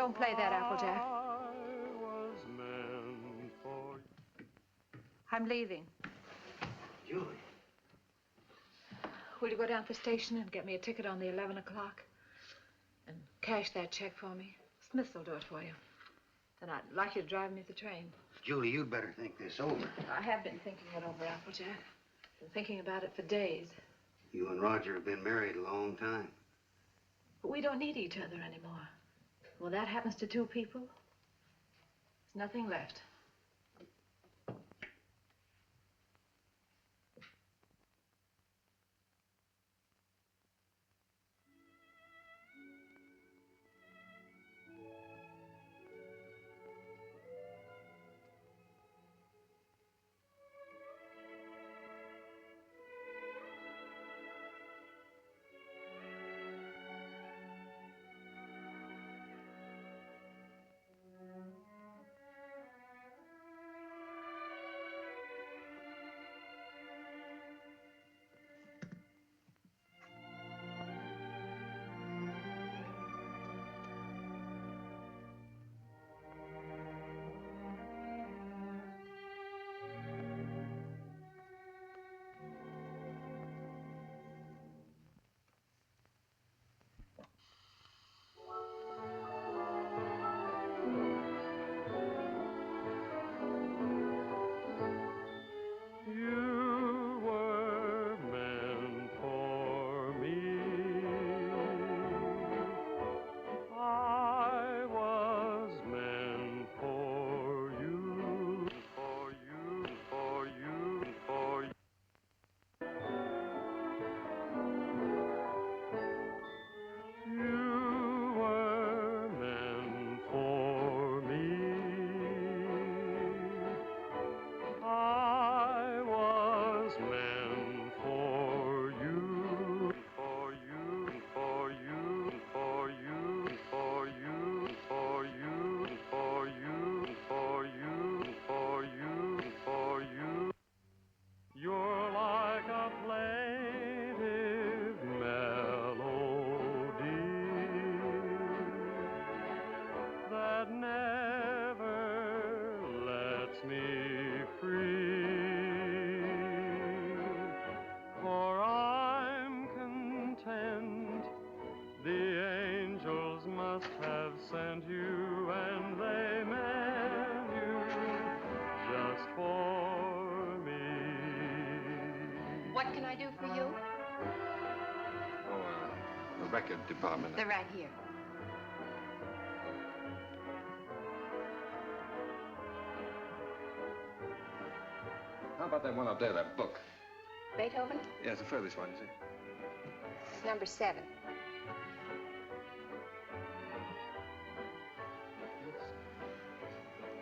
Don't play that, Applejack. I'm leaving. Julie. Will you go down to the station and get me a ticket on the 11 o'clock? And cash that check for me? Smiths will do it for you. Then I'd like you to drive me to the train. Julie, you'd better think this over. I have been thinking it over, Applejack. Been thinking about it for days. You and Roger have been married a long time. But we don't need each other anymore. When that happens to two people, there's nothing left. What can I do for you? Oh, the record department. They're right here. How about that one up there, that book? Beethoven? Yeah, it's the furthest one, you see. It's number 7.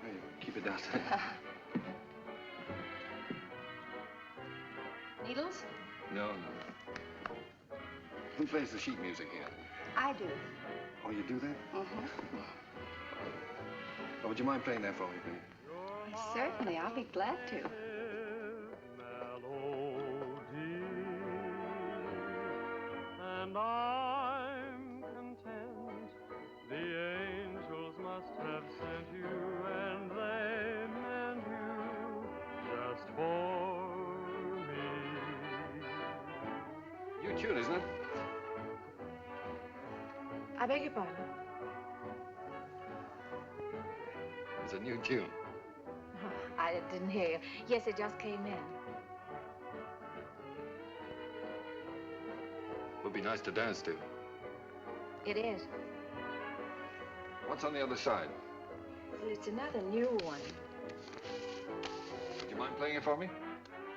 There you go. Keep it down. Needles? No. Who plays the sheet music here? I do. Oh, you do that? Mm-hmm. Oh, would you mind playing that for me, please? Certainly, I'll be glad to. And I'm content. The angels must have sent you, and they meant you just for me. New tune, isn't it? I beg your pardon. It's a new tune. Oh, I didn't hear you. Yes, it just came in. Would be nice to dance to. It is. What's on the other side? Well, it's another new one. Would you mind playing it for me?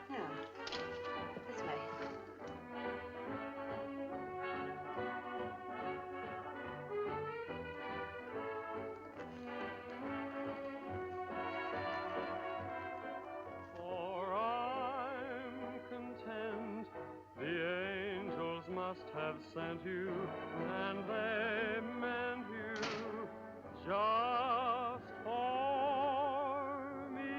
Yeah. This way. For I'm content. The angels must have sent you, and they meant you just for me.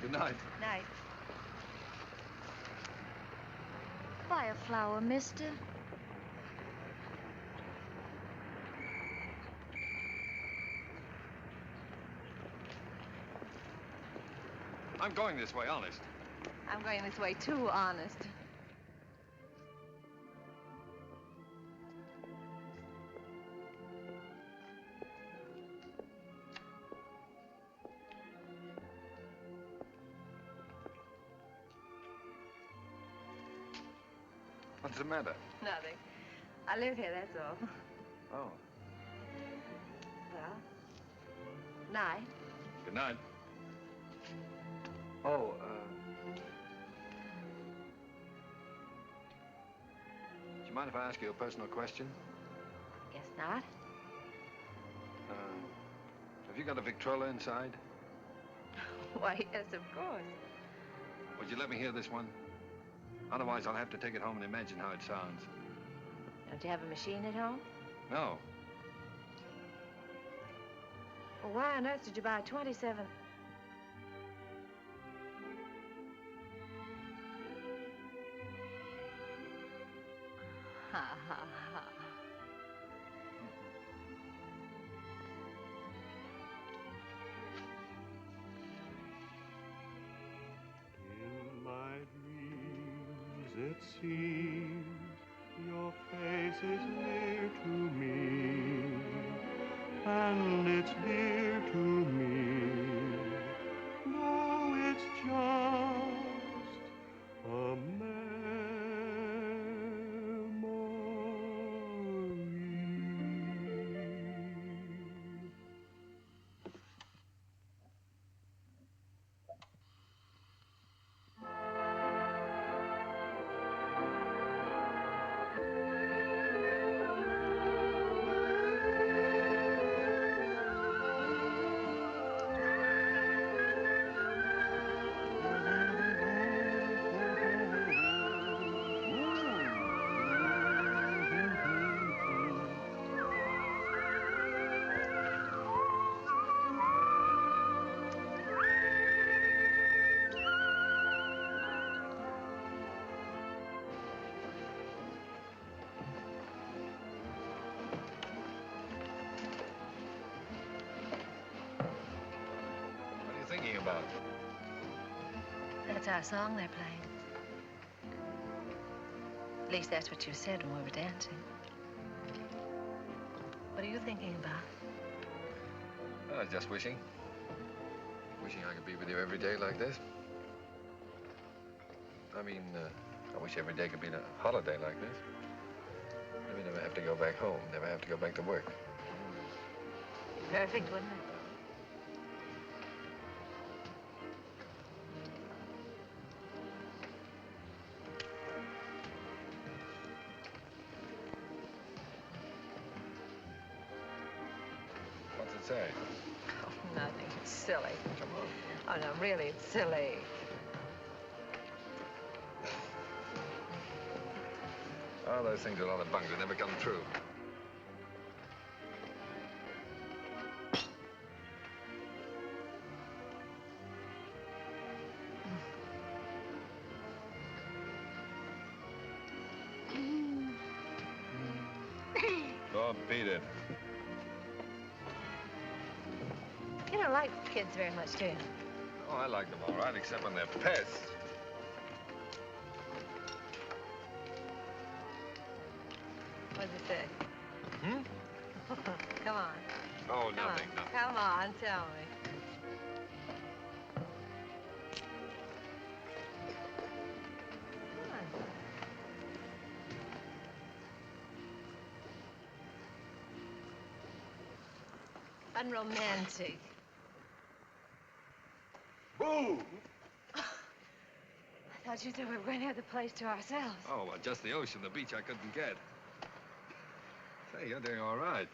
Good night. Night. Buy a flower, mister. I'm going this way, honest. I'm going this way too, honest. What's the matter? Nothing. I live here, that's all. Oh. Well, night. Good night. Oh, do you mind if I ask you a personal question? Guess not. Have you got a Victrola inside? Why, yes, of course. Would you let me hear this one? Otherwise, I'll have to take it home and imagine how it sounds. Don't you have a machine at home? No. Well, why on earth did you buy a 27? Ha, ha, ha. In my dreams, it seems your face is near to me, and it's dear to me, though it's just a memory. What are you thinking about? That's our song they're playing. At least that's what you said when we were dancing. What are you thinking about? I was just wishing. Wishing I could be with you every day like this. I mean, I wish every day could be a holiday like this. Maybe never have to go back home, never have to go back to work. Perfect, wouldn't it? What's it say? Oh, nothing. It's silly. Come on. Oh, no, really, it's silly. Oh, those things are a lot of bunk. They never come true. Oh, beat it. You don't like kids very much, do you? Oh, I like them all right, except when they're pests. What does it say? Hmm? Come on. Oh, Come nothing, on. nothing. Come on, tell me. Come on. Unromantic. Boo! I thought you said we were going to have the place to ourselves. Oh, well, just the ocean, the beach I couldn't get. Say, you're doing all right.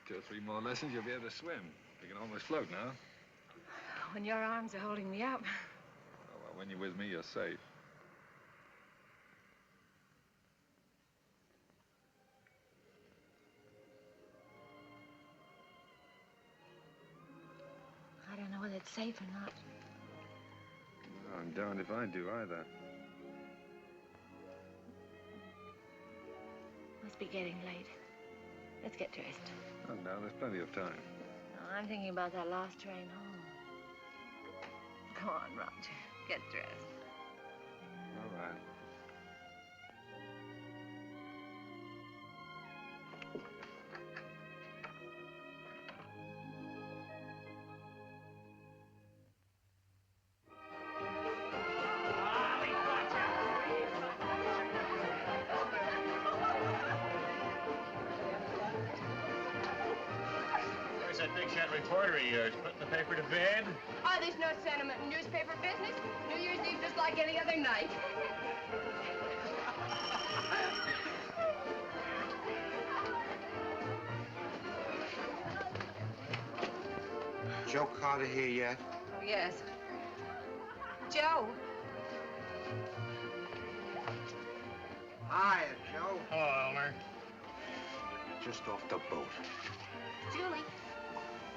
2 or 3 more lessons, you'll be able to swim. You can almost float now. When your arms are holding me up. Oh, well, when you're with me, you're safe. I don't know whether it's safe or not. I'm darned if I do either. Must be getting late. Let's get dressed. Oh, no, there's plenty of time. Oh, I'm thinking about that last train home. Go on, Roger. Get dressed. All right. Where's that big shot reporter of yours? Putting the paper to bed? Oh, there's no sentiment in newspaper business. New Year's Eve just like any other night. Joe Carter here yet? Oh, yes. Joe. Hiya, Joe. Hello, Elmer. Just off the boat. Julie.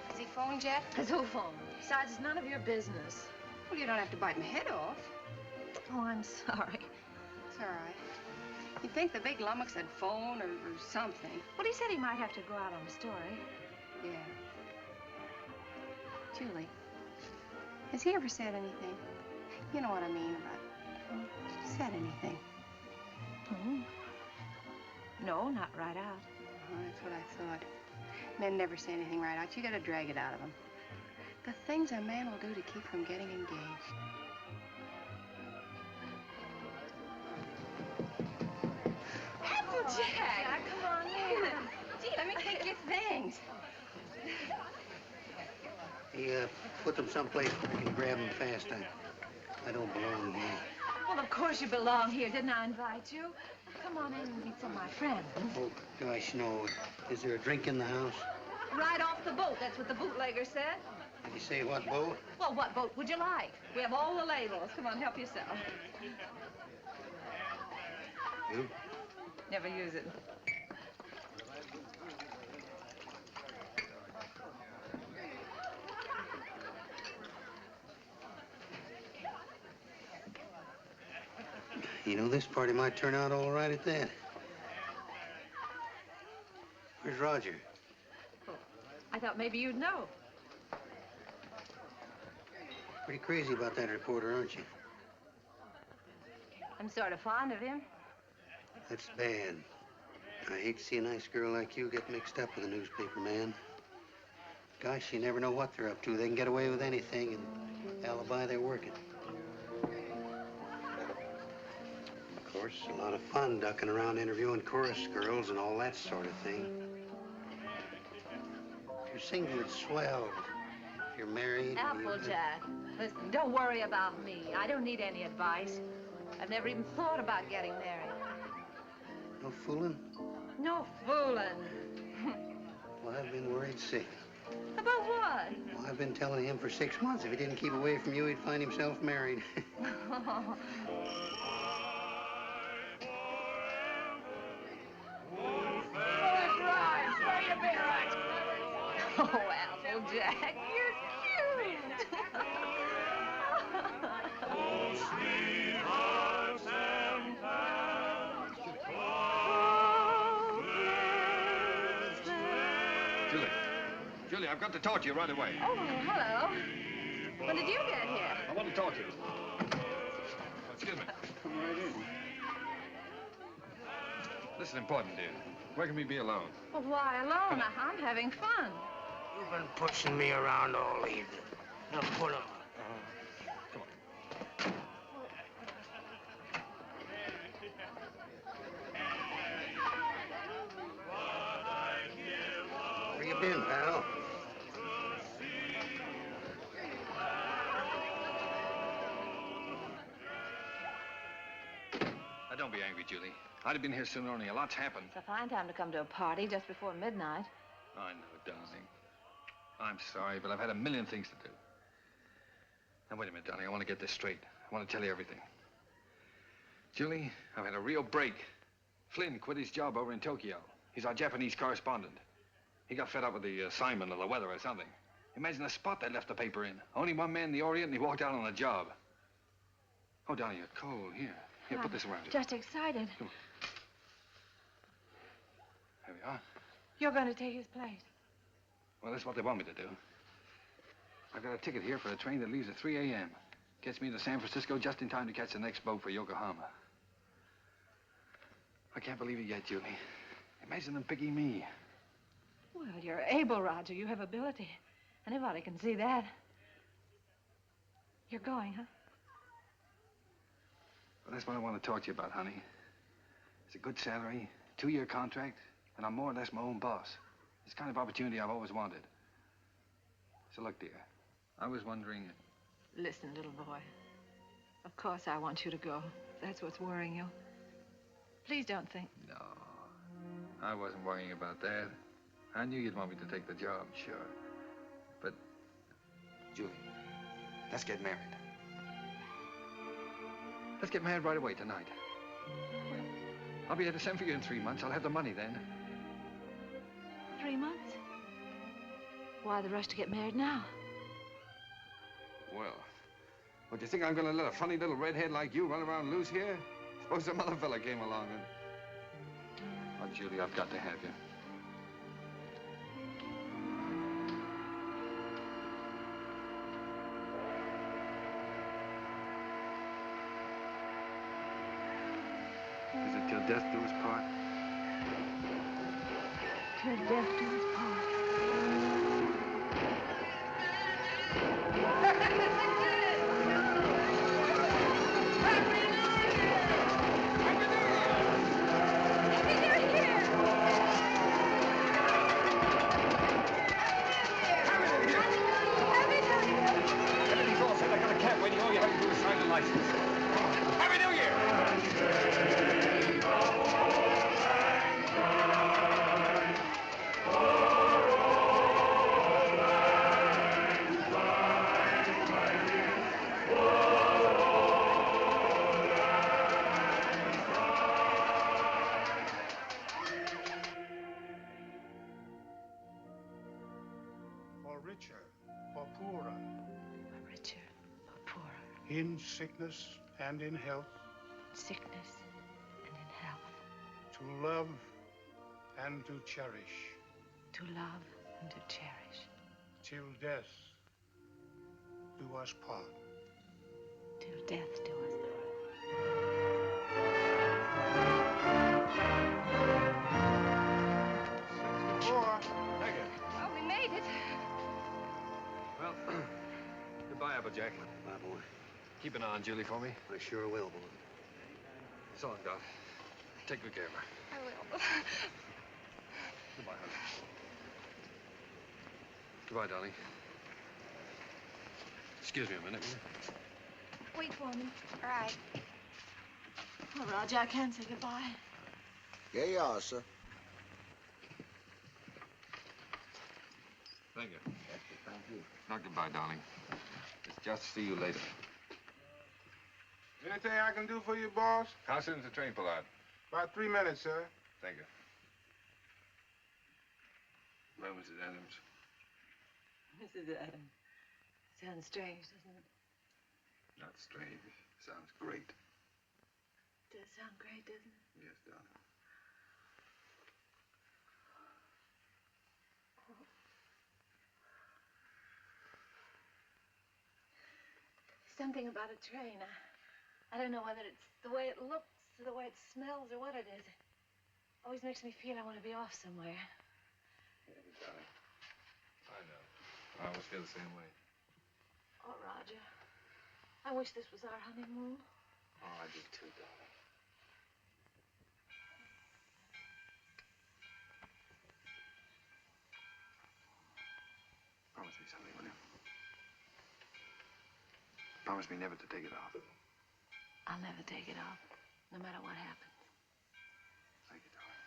Has he phoned yet? Who phoned? Besides, it's none of your business. Well, you don't have to bite my head off. Oh, I'm sorry. It's all right. You'd think the big lummox had phone or something. Well, he said he might have to go out on a story. Yeah. Julie, has he ever said anything? You know what I mean about said anything. Hmm. No, not right out. Oh, that's what I thought. Men never say anything right out. You gotta drag it out of them. The things a man will do to keep from getting engaged. Applejack! Come on in. Gee, let me take your things. Hey, put them someplace where I can grab them fast. I don't belong here. Well, of course you belong here. Didn't I invite you? Come on in and meet some of my friends. Oh, gosh, no. Is there a drink in the house? Right off the boat. That's what the bootlegger said. Did you say what boat? Well, what boat would you like? We have all the labels. Come on, help yourself. You? Never use it. You know, this party might turn out all right at that. Where's Roger? Oh, I thought maybe you'd know. Pretty crazy about that reporter, aren't you? I'm sort of fond of him. That's bad. I hate to see a nice girl like you get mixed up with a newspaper man. Gosh, you never know what they're up to. They can get away with anything and alibi they're working. Of course, a lot of fun ducking around interviewing chorus girls and all that sort of thing. Your singlet's swell. If you're married... Applejack, listen, don't worry about me. I don't need any advice. I've never even thought about getting married. No fooling? No fooling. Well, I've been worried sick. About what? Well, I've been telling him for 6 months if he didn't keep away from you, he'd find himself married. Oh, Applejack, you're cute. Oh, sweethearts and Julie, I've got to talk to you right away. Oh, hello. When did you get here? I want to talk to you. Excuse me. Come right in. This is important, dear. Where can we be alone? Well, why alone? I'm having fun. You've been pushing me around all evening. Now put 'em up. Come on. Where you been, pal? Now, don't be angry, Julie. I'd have been here sooner, only a lot's happened. It's a fine time to come to a party just before midnight. I know, darling. I'm sorry, but I've had a million things to do. Now, wait a minute, darling. I want to get this straight. I want to tell you everything. Julie, I've had a real break. Flynn quit his job over in Tokyo. He's our Japanese correspondent. He got fed up with the assignment or the weather or something. Imagine the spot they left the paper in. Only one man in the Orient, and he walked out on the job. Oh, Donnie, you're cold. Here, put this around you. Just excited. Come on. There we are. You're going to take his place. Well, that's what they want me to do. I've got a ticket here for a train that leaves at 3 a.m. Gets me to San Francisco just in time to catch the next boat for Yokohama. I can't believe it yet, Julie. Imagine them picking me. Well, you're able, Roger. You have ability. Anybody can see that. You're going, huh? Well, that's what I want to talk to you about, honey. It's a good salary, 2-year contract, and I'm more or less my own boss. It's the kind of opportunity I've always wanted. So look, dear, I was wondering... Listen, little boy. Of course I want you to go. That's what's worrying you. Please don't think... No, I wasn't worrying about that. I knew you'd want me to take the job, sure. But, Julie, let's get married. Let's get married right away tonight. I'll be able to send for you in 3 months. I'll have the money then. 3 months? Why the rush to get married now? Well, what, do you think I'm gonna let a funny little redhead like you run around loose here? Suppose some other fella came along and... Oh, Julie, I've got to have you. Is it till death do us part? Till death do us part. Everything's all set. I got a cab waiting. All you have to do is sign the license. Happy New Year! For richer, for poorer, Richer or poorer. in sickness and in health, Sickness and in health. to love and to cherish, To love and to cherish. till death do us part. Till death do us part. Thank you. Well, we made it. Well, goodbye, Applejack. Bye, boy. Keep an eye on Julie for me. I sure will, boy. So long, Doc. Take good care of her. I will. Goodbye, honey. Goodbye, darling. Excuse me a minute, will you? Wait for me. All right. Oh, Roger, I can't say goodbye. Here you are, sir. Thank you. Not goodbye, darling. It's just see you later. Anything I can do for you, boss? How soon's the train pull out? About 3 minutes, sir. Thank you. Well, Mrs. Adams. Mrs. Adams. Sounds strange, doesn't it? Not strange. Sounds great. Does sound great, doesn't it? Yes, darling. Something about a train. I don't know whether it's the way it looks or the way it smells or what it is. It always makes me feel I want to be off somewhere. Yeah, darling. I know. I always feel the same way. Oh, Roger. I wish this was our honeymoon. Oh, I do too, darling. Promise me something, will you? Promise me never to take it off. I'll never take it off, no matter what happens. Thank you, darling.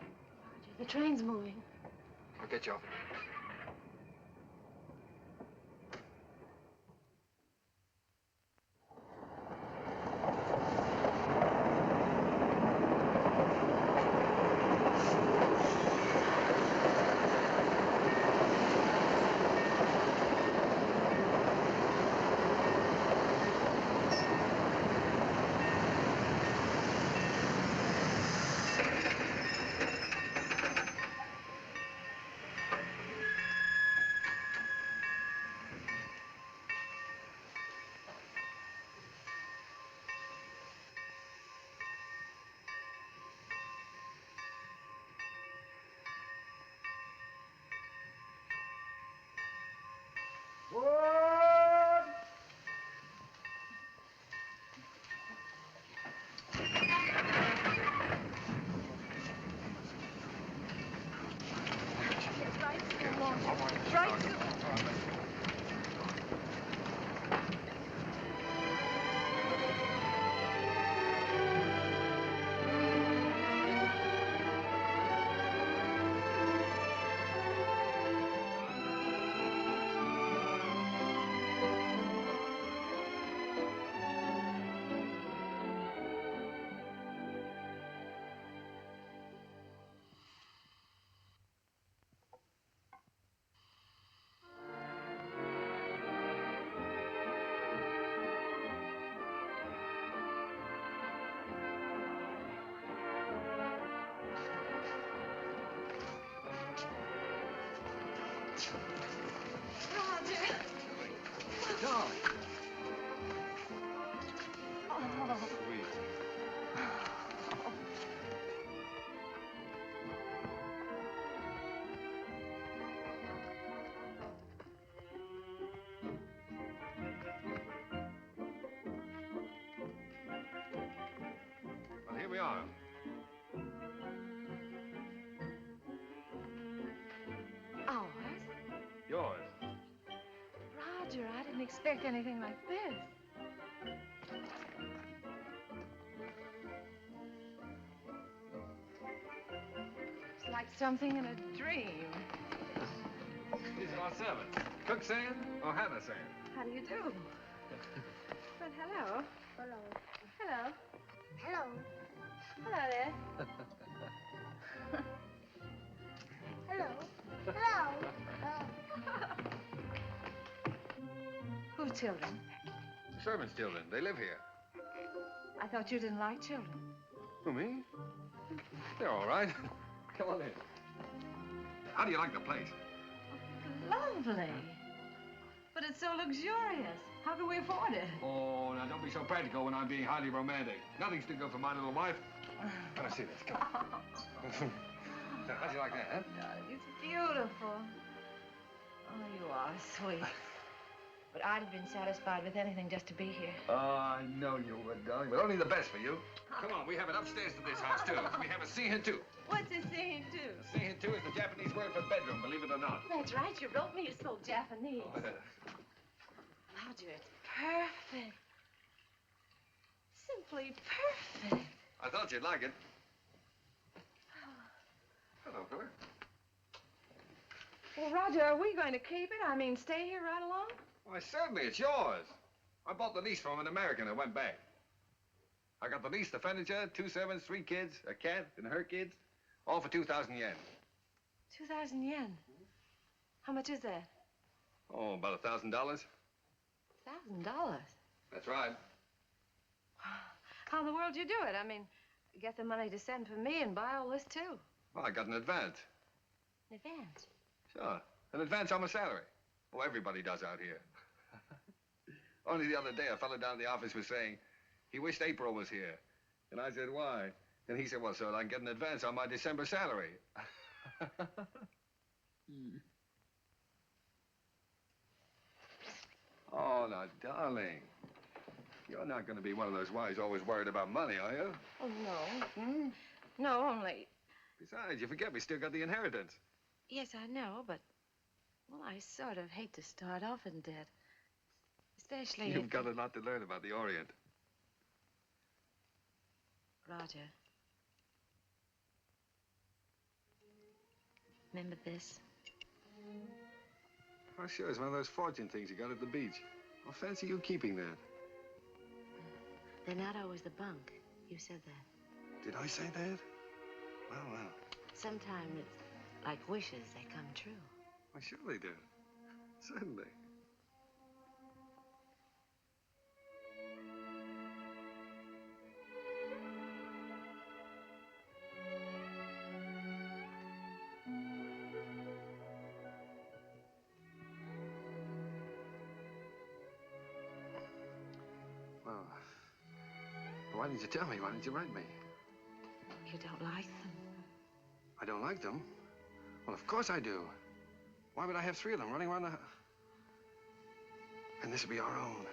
Roger, the train's moving. I'll get you off. Roger. Darling. Oh. Sweet. Well, here we are. Ours? Yours. Roger, I didn't expect anything like this. It's like something in a dream. These are our servants. Cook saying or Hannah saying? How do you do? Well, hello. Hello. Hello. Hello. Hello there. Hello. Hello. Whose children? The servants' children. They live here. I thought you didn't like children. Who, me? They're all right. Come on in. How do you like the place? Lovely. But it's so luxurious. How can we afford it? Oh, now don't be so practical when I'm being highly romantic. Nothing's too good for my little wife. Come on, see this. Come on. Now, how'd you like that, huh? Darling, it's beautiful. Oh, you are sweet. But I'd have been satisfied with anything just to be here. Oh, I know you would, darling, but only the best for you. Come on, we have it upstairs to this house, too. We have a seihin-tu. What's a scene, too? A seihin-tu is the Japanese word for bedroom, believe it or not. That's right. You wrote me. You spoke Japanese. Oh, Roger, it's perfect. Simply perfect. I thought you'd like it. Hello, fella. Well, Roger, are we going to keep it? I mean, stay here right along? Why, certainly, it's yours. I bought the lease from an American and went back. I got the lease, the furniture, 2 servants, 3 kids, a cat, and her kids, all for 2,000 yen. 2,000 yen. How much is that? Oh, about $1,000. $1,000. That's right. How in the world do you do it? I mean, get the money to send for me and buy all this, too. Well, I got an advance. In advance? Sure. An advance on my salary. Oh, everybody does out here. Only the other day, a fellow down at the office was saying he wished April was here. And I said, why? And he said, well, so I can get an advance on my December salary. Oh, now, darling. You're not going to be one of those wives always worried about money, are you? Oh, no. No, only... Besides, you forget we still got the inheritance. Yes, I know, but... Well, I sort of hate to start off in debt. Especially You've if... got a lot to learn about the Orient. Roger. Remember this? Oh, sure, it's one of those fortune things you got at the beach. Well, fancy you keeping that. They're not always the bunk. You said that. Did I say that? Well, well. Sometimes it's like wishes, they come true. Why, sure they do. Certainly. Well, why didn't you tell me? Why didn't you write me? You don't like them? I don't like them? Well, of course I do. Why would I have 3 of them running around the... And this will be our own.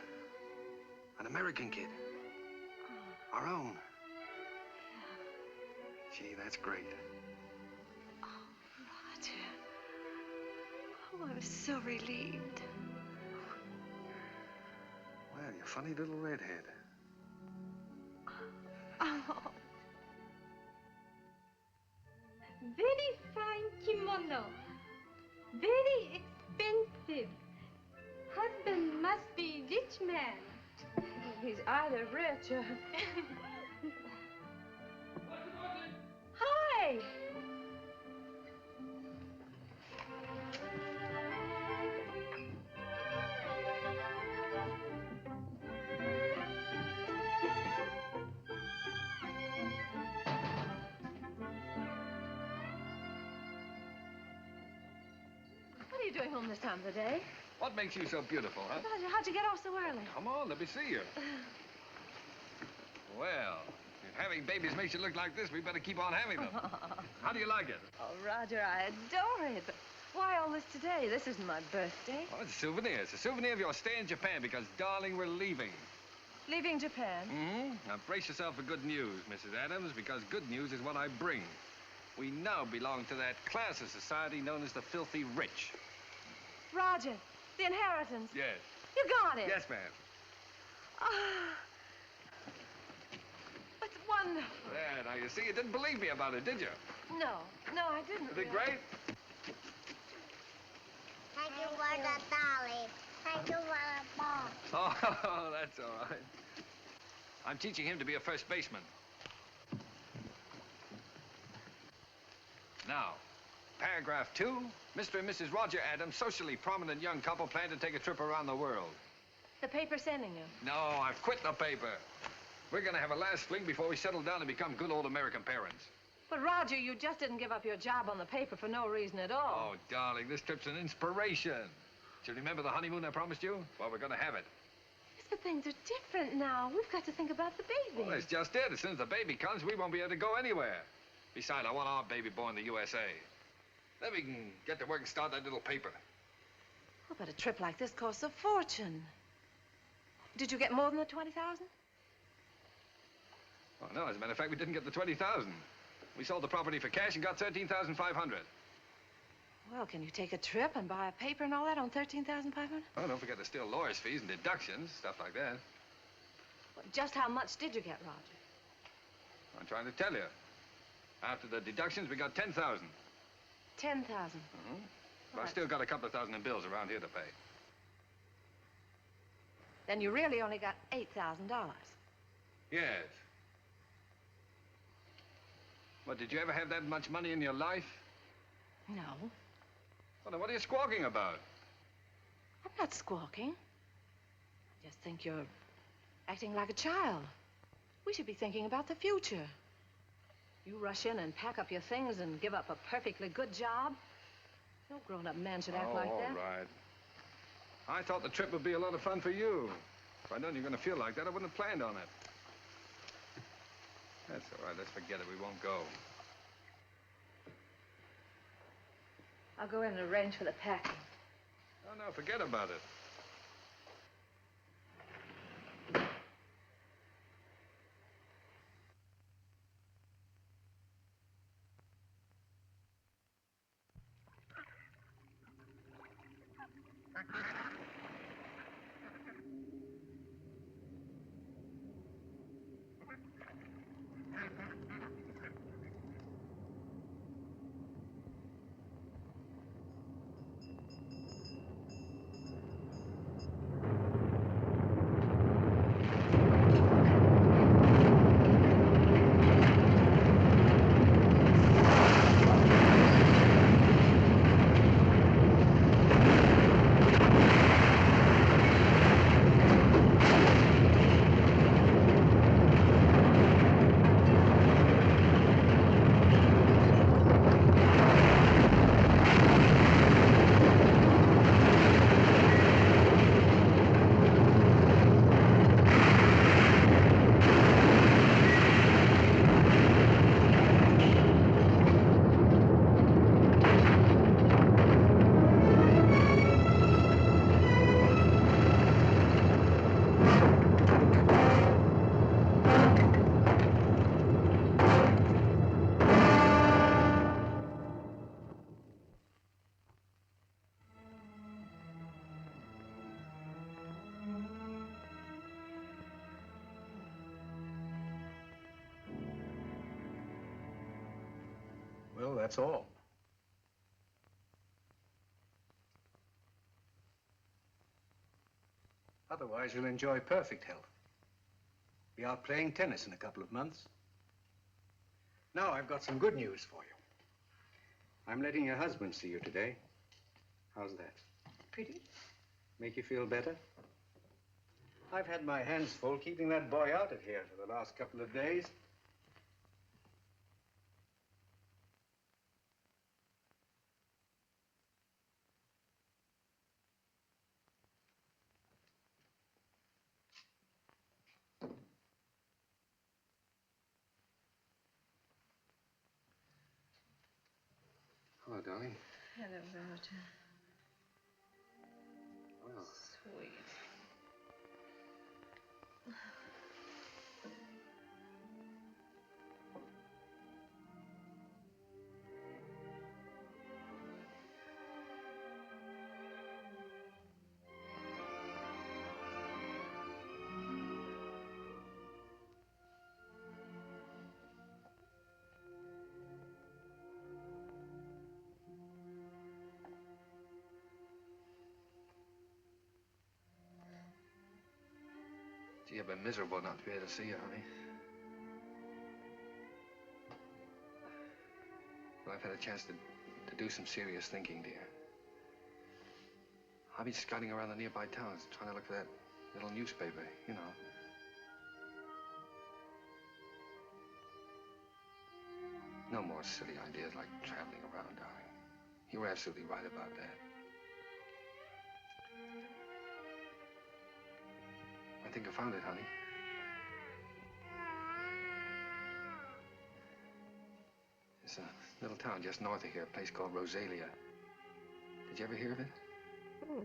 An American kid. Oh. Our own. Yeah. Gee, that's great. Oh, Roger. Oh, I'm so relieved. Well, you funny little redhead. Oh. Very fine kimono. Very expensive. Husband must be rich man. He's either rich or... Hi. What are you doing this time of the day. What makes you so beautiful, huh? Roger, how'd you get off so early? Come on, let me see you. Well, if having babies makes you look like this, we better keep on having them. How do you like it? Oh, Roger, I adore it. But why all this today? This isn't my birthday. Well, it's a souvenir. It's a souvenir of your stay in Japan because, darling, we're leaving. Leaving Japan? Mm-hmm. Now, brace yourself for good news, Mrs. Adams, because good news is what I bring. We now belong to that class of society known as the filthy rich. Roger, the inheritance. Yes. You got it. Yes, ma'am. Ah, it's wonderful. There, now, you see, you didn't believe me about it, did you? No, I didn't. Is it great? Thank you for the dolly. Thank you for the ball. Oh, that's all right. I'm teaching him to be a first baseman. Now, paragraph 2, Mr. and Mrs. Roger Adams, socially prominent young couple, plan to take a trip around the world. The paper's sending you. No, I've quit the paper. We're gonna have a last fling before we settle down and become good old American parents. But, Roger, you just didn't give up your job on the paper for no reason at all. Oh, darling, this trip's an inspiration. Do you remember the honeymoon I promised you? Well, we're gonna have it. Yes, but things are different now. We've got to think about the baby. Well, that's just it. As soon as the baby comes, we won't be able to go anywhere. Besides, I want our baby born in the USA. Then we can get to work and start that little paper. Oh, but a trip like this costs a fortune. Did you get more than the 20,000? Well, no, as a matter of fact, we didn't get the 20,000. We sold the property for cash and got 13,500. Well, can you take a trip and buy a paper and all that on 13,500? Oh, don't forget there's still lawyer's fees and deductions, stuff like that. Well, just how much did you get, Roger? I'm trying to tell you. After the deductions, we got 10,000. 10,000. Mm-hmm. But I've still got a couple of thousand in bills around here to pay. Then you really only got $8,000. Yes. But did you ever have that much money in your life? No. Well, then what are you squawking about? I'm not squawking. I just think you're acting like a child. We should be thinking about the future. You rush in and pack up your things and give up a perfectly good job. No grown-up man should act like that. All right. I thought the trip would be a lot of fun for you. If I'd known you were going to feel like that, I wouldn't have planned on it. That's all right. Let's forget it. We won't go. I'll go in and arrange for the packing. Oh, no, forget about it. Well, that's all. Otherwise, you'll enjoy perfect health. Be out playing tennis in a couple of months. Now, I've got some good news for you. I'm letting your husband see you today. How's that? Pretty? Make you feel better? I've had my hands full keeping that boy out of here for the last couple of days. Hello, darling. Hello, Roger. Oh. Sweet. Gee, I've been miserable not to be able to see you, honey. Well, I've had a chance to do some serious thinking, dear. I've been scouting around the nearby towns, trying to look for that little newspaper, you know. No more silly ideas like traveling around, darling. You were absolutely right about that. I think I found it, honey. It's a little town just north of here, a place called Rosalia. Did you ever hear of it? Hmm.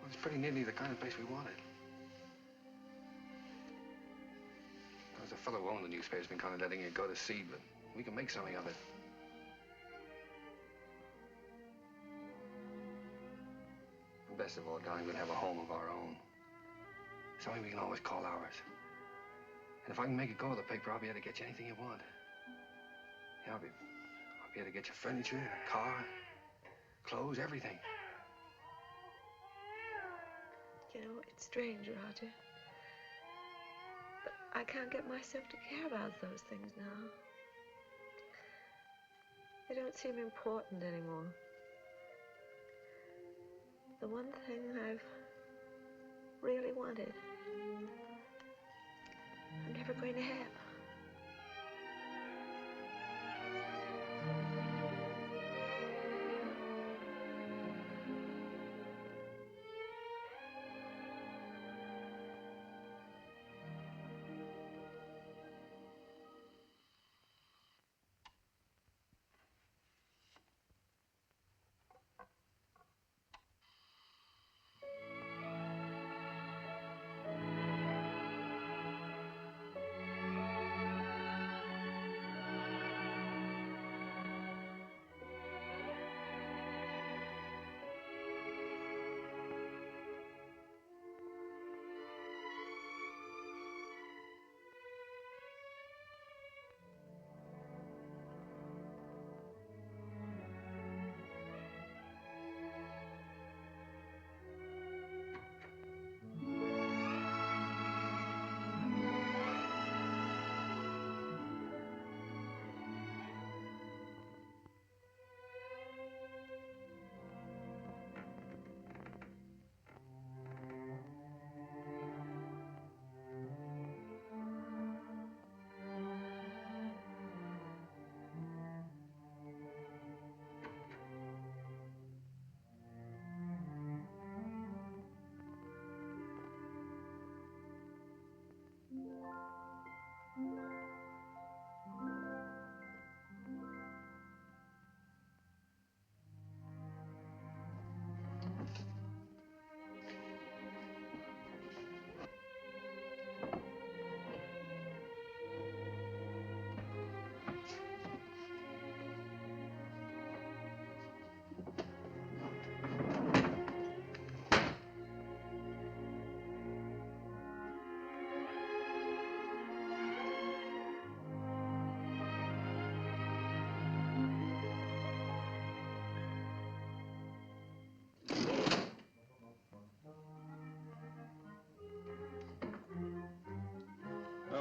Well, it's pretty nearly the kind of place we wanted. There's a fellow who owned the newspaper's been kind of letting it go to seed, but we can make something of it. And best of all, darling, we'll have a home of our own. Something we can always call ours. And if I can make it go with the paper, I'll be able to get you anything you want. Yeah, I'll be able to get you furniture, a car, clothes, everything. You know, it's strange, Roger. But I can't get myself to care about those things now. They don't seem important anymore. The one thing I've really wanted, I'm never going to have.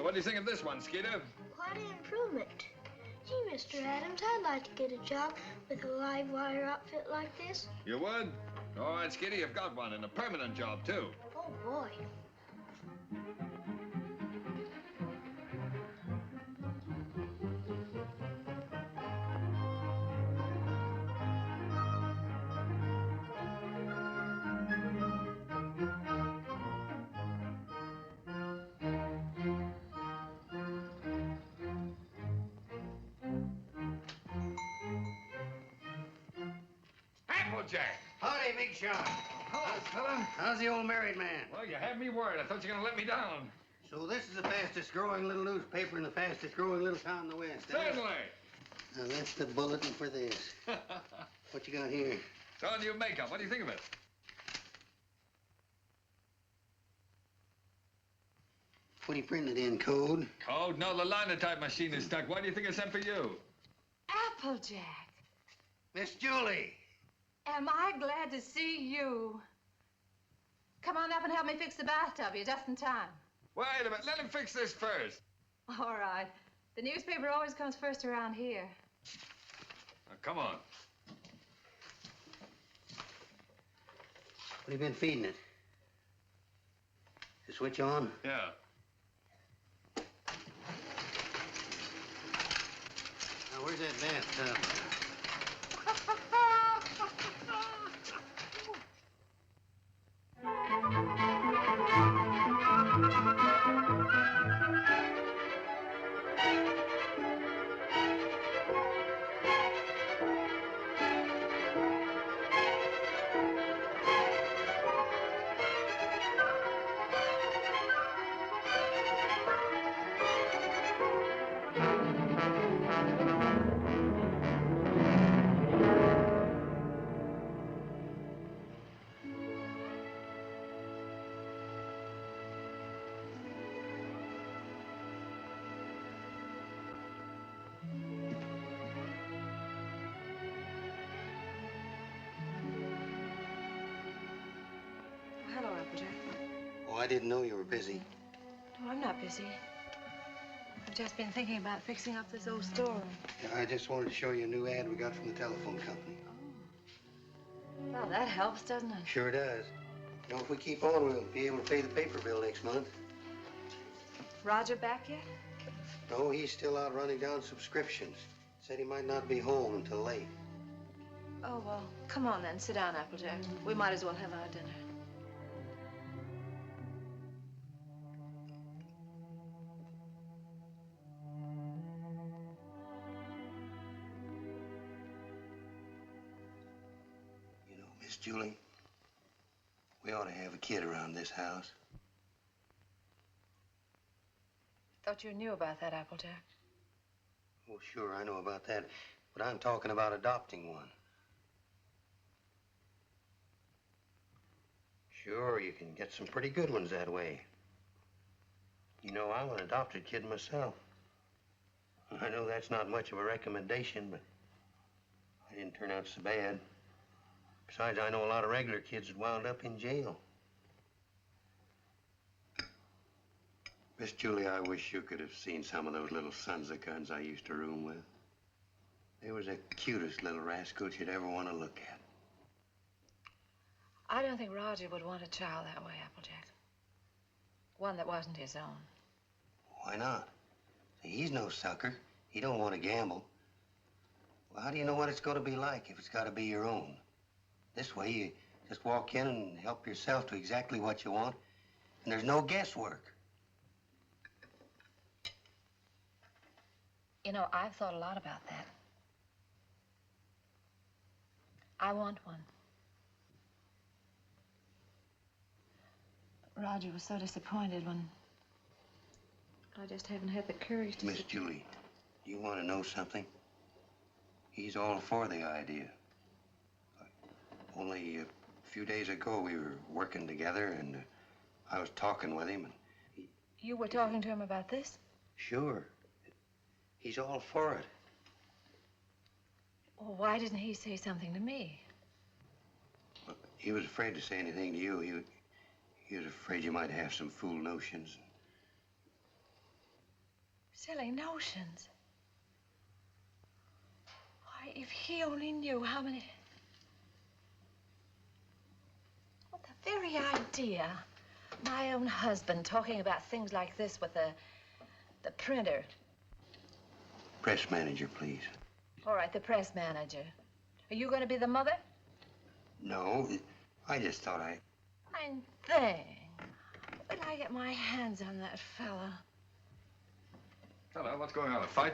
What do you think of this one, Skeeter? Quite an improvement. Gee, Mr. Adams, I'd like to get a job with a live wire outfit like this. You would? All right, Skeeter, you've got one, and a permanent job, too. Oh, boy. Applejack. Howdy, Big Shot. Hello, fella. How's the old married man? Well, you had me worried. I thought you were going to let me down. So this is the fastest growing little newspaper in the fastest growing little town in the West, eh? Certainly. Now, that's the bulletin for this. What you got here? It's all new makeup. What do you think of it? What do you print it in, code? Code? No, the linotype machine is stuck. Why do you think I sent for you? Applejack, Miss Julie. am I glad to see you. Come on up and help me fix the bathtub. You're just in time. Wait a minute. Let him fix this first. All right. The newspaper always comes first around here. Now, come on. What have you been feeding it? The switch on? Yeah. Now, where's that bathtub? Hello, Applejack. Oh, I didn't know you were busy. No, I'm not busy. I've just been thinking about fixing up this old storeroom. I just wanted to show you a new ad we got from the telephone company. Well, that helps, doesn't it? Sure does. You know, if we keep on, we'll be able to pay the paper bill next month. Roger back yet? No, he's still out running down subscriptions. Said he might not be home until late. Oh, well, come on then. Sit down, Applejack. We might as well have our dinner. You know, Miss Julie, we ought to have a kid around this house. Thought you knew about that, Applejack. Oh, sure, I know about that. But I'm talking about adopting one. Sure, you can get some pretty good ones that way. You know, I'm an adopted kid myself. I know that's not much of a recommendation, but I didn't turn out so bad. Besides, I know a lot of regular kids that wound up in jail. Miss Julie, I wish you could have seen some of those little sons of guns I used to room with. They was the cutest little rascals you'd ever want to look at. I don't think Roger would want a child that way, Applejack. One that wasn't his own. Why not? See, he's no sucker. He don't want to gamble. Well, how do you know what it's going to be like if it's got to be your own? This way, you just walk in and help yourself to exactly what you want, and there's no guesswork. You know, I've thought a lot about that. I want one. Roger was so disappointed when I just haven't had the courage to... Miss Julie, do you want to know something? He's all for the idea. Only a few days ago, we were working together, and I was talking with him, and You were talking to him about this? Sure. He's all for it. Well, why didn't he say something to me? Well, he was afraid to say anything to you. He was afraid you might have some fool notions. Silly notions. Why, if he only knew how many... What the very idea. My own husband talking about things like this with the printer. Press manager, please. All right, the press manager. Are you going to be the mother? No, I just thought I... Fine thing. When I get my hands on that fella. Hello, what's going on? A fight?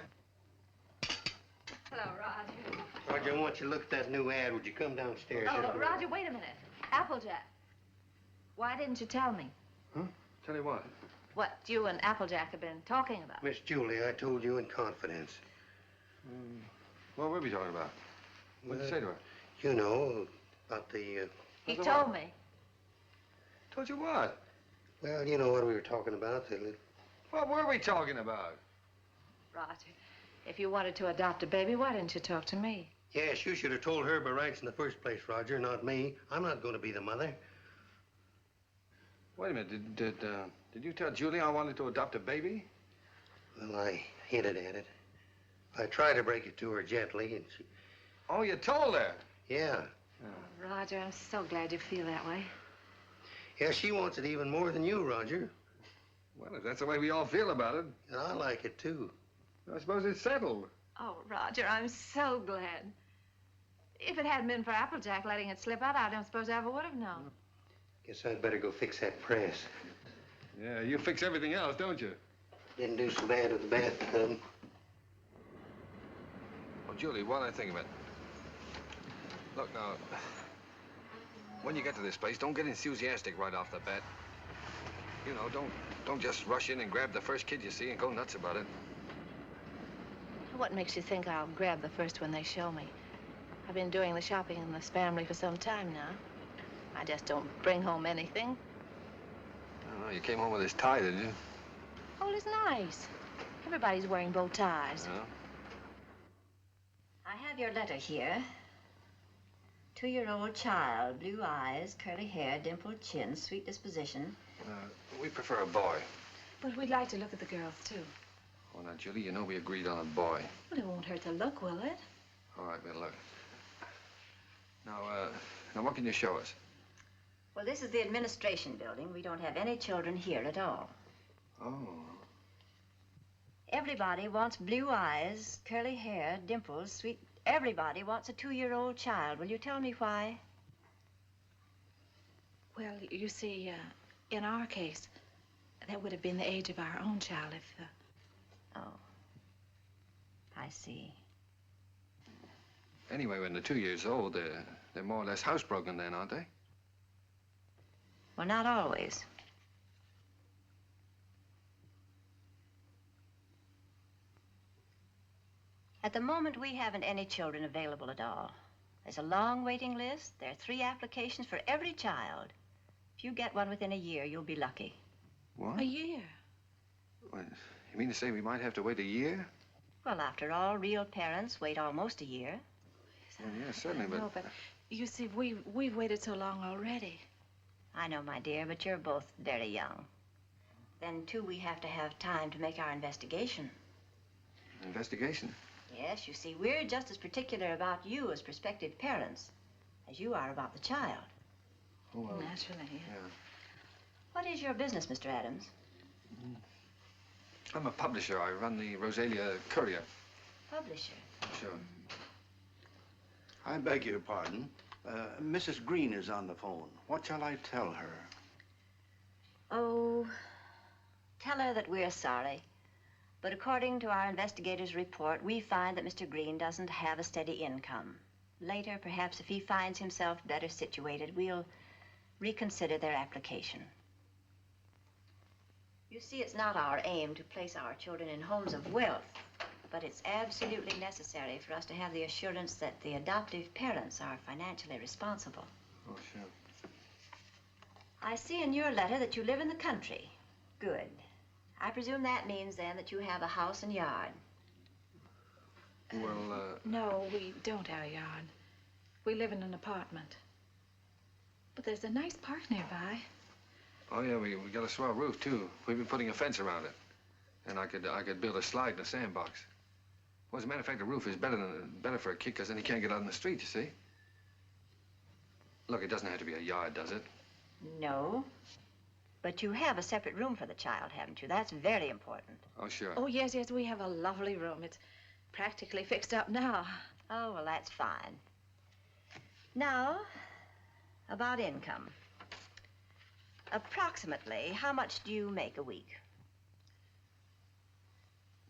Hello, Roger. Roger, I want you to look at that new ad. Would you come downstairs? Oh, Roger, wait a minute. Applejack. Why didn't you tell me? Huh? Tell you what? What you and Applejack have been talking about. Miss Julie, I told you in confidence. What were we talking about? What did you say to her? You know, about the... He told me. Told you what? Well, you know what we were talking about. What were we talking about? Roger, if you wanted to adopt a baby, why didn't you talk to me? Yes, you should have told her by rights in the first place, Roger, not me. I'm not going to be the mother. Wait a minute. Did you tell Julie I wanted to adopt a baby? Well, I hinted at it. I tried to break it to her gently, and she... Oh, you told her? Yeah. Oh, Roger, I'm so glad you feel that way. Yeah, she wants it even more than you, Roger. Well, if that's the way we all feel about it. And I like it, too. I suppose it's settled. Oh, Roger, I'm so glad. If it hadn't been for Applejack letting it slip out, I don't suppose I ever would have known. Guess I'd better go fix that press. Yeah, you fix everything else, don't you? Didn't do so bad with the bathtub. Oh, Julie, while I think of it. Look, now, when you get to this place, don't get enthusiastic right off the bat. You know, don't just rush in and grab the first kid you see and go nuts about it. What makes you think I'll grab the first one they show me? I've been doing the shopping in this family for some time now. I just don't bring home anything. Oh, you came home with this tie, didn't you? Oh, it's nice. Everybody's wearing bow ties. Yeah. I have your letter here. 2-year-old child, blue eyes, curly hair, dimpled chin, sweet disposition. We prefer a boy. But we'd like to look at the girls, too. Oh, now, Julie, you know we agreed on a boy. Well, it won't hurt to look, will it? All right, we'll look. Now, what can you show us? Well, this is the administration building. We don't have any children here at all. Oh. Everybody wants blue eyes, curly hair, dimples, sweet... Everybody wants a 2-year-old child. Will you tell me why? Well, you see, in our case, that would have been the age of our own child if... Oh. I see. Anyway, when they're 2 years old, they're more or less housebroken then, aren't they? Well, not always. At the moment, we haven't any children available at all. There's a long waiting list. There are 3 applications for every child. If you get one within a year, you'll be lucky. What? A year? What, you mean to say we might have to wait a year? Well, after all, real parents wait almost a year. Well, yeah, certainly, but... No, but you see, we've waited so long already. I know, my dear, but you're both very young. Then, too, we have to have time to make our investigation. Investigation? Yes, you see, we're just as particular about you as prospective parents as you are about the child. Oh, well, naturally, yeah. What is your business, Mr. Adams? I'm a publisher. I run the Rosalia Courier. Publisher? Sure. I beg your pardon. Mrs. Green is on the phone. What shall I tell her? Oh, tell her that we're sorry. But according to our investigator's report, we find that Mr. Green doesn't have a steady income. Later, perhaps if he finds himself better situated, we'll reconsider their application. You see, it's not our aim to place our children in homes of wealth, but it's absolutely necessary for us to have the assurance that the adoptive parents are financially responsible. Oh, sure. I see in your letter that you live in the country. Good. I presume that means, then, that you have a house and yard. Well, No, we don't have a yard. We live in an apartment. But there's a nice park nearby. Oh, yeah, we got a swell roof, too. We've been putting a fence around it. And I could build a slide in a sandbox. Well, as a matter of fact, the roof is better for a kid, because then he can't get out in the street, you see. Look, it doesn't have to be a yard, does it? No. But you have a separate room for the child, haven't you? That's very important. Oh, sure. Oh, yes, we have a lovely room. It's practically fixed up now. Oh, well, that's fine. Now, about income. Approximately, how much do you make a week?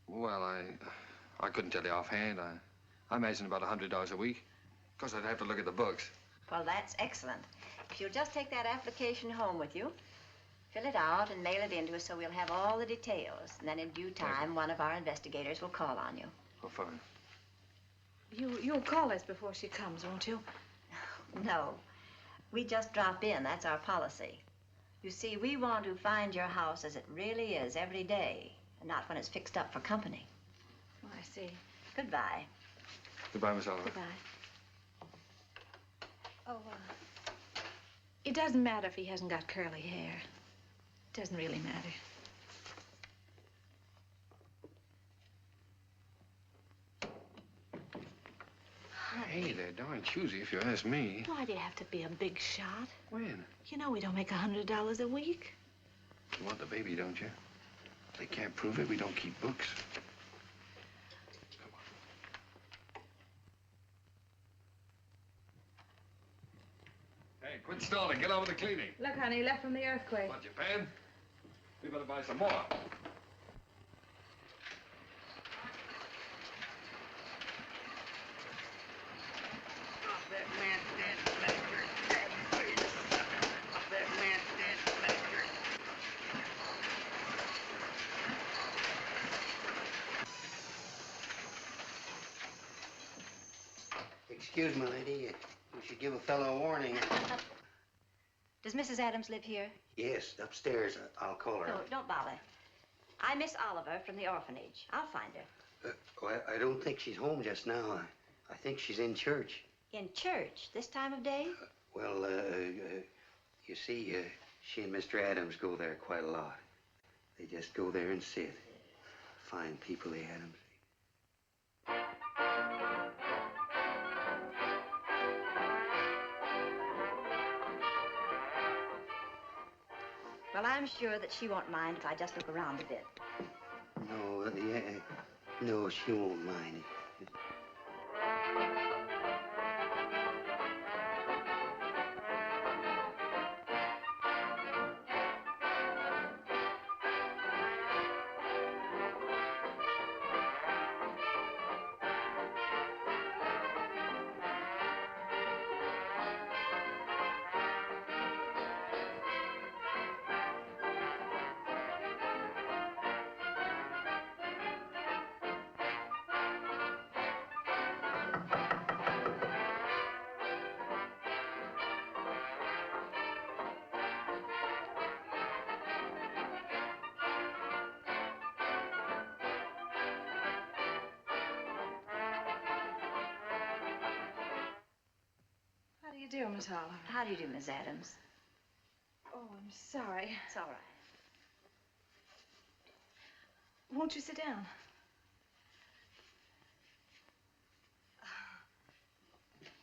Well, I couldn't tell you offhand. I imagine about $100 a week. Of course, I'd have to look at the books. Well, that's excellent. If you'll just take that application home with you, fill it out and mail it in to us so we'll have all the details. And then in due time, one of our investigators will call on you. Oh, fine. You'll call us before she comes, won't you? No. We just drop in. That's our policy. You see, we want to find your house as it really is every day, and not when it's fixed up for company. Oh, I see. Goodbye. Goodbye, Miss Oliver. Goodbye. Oh, it doesn't matter if he hasn't got curly hair. It doesn't really matter. Hey, they're darn choosy, if you ask me. Why do you have to be a big shot? When? You know we don't make $100 a week. You want the baby, don't you? If they can't prove it, we don't keep books. Come on. Hey, quit stalling. Get on with the cleaning. Look, honey, left from the earthquake. What, Japan? We better buy some more. Excuse me, lady. You should give a fellow a warning. Does Mrs. Adams live here? Yes, upstairs. I'll call her. No, don't bother. I'm Miss Oliver from the orphanage. I'll find her. Well, I don't think she's home just now. I think she's in church. In church this time of day? Well, you see, she and Mr. Adams go there quite a lot. They just go there and sit. Fine people, the Adams. Well, I'm sure that she won't mind if I just look around a bit. No, no, she won't mind. How do you do, Miss Oliver? How do you do, Miss Adams? Oh, I'm sorry. It's all right. Won't you sit down?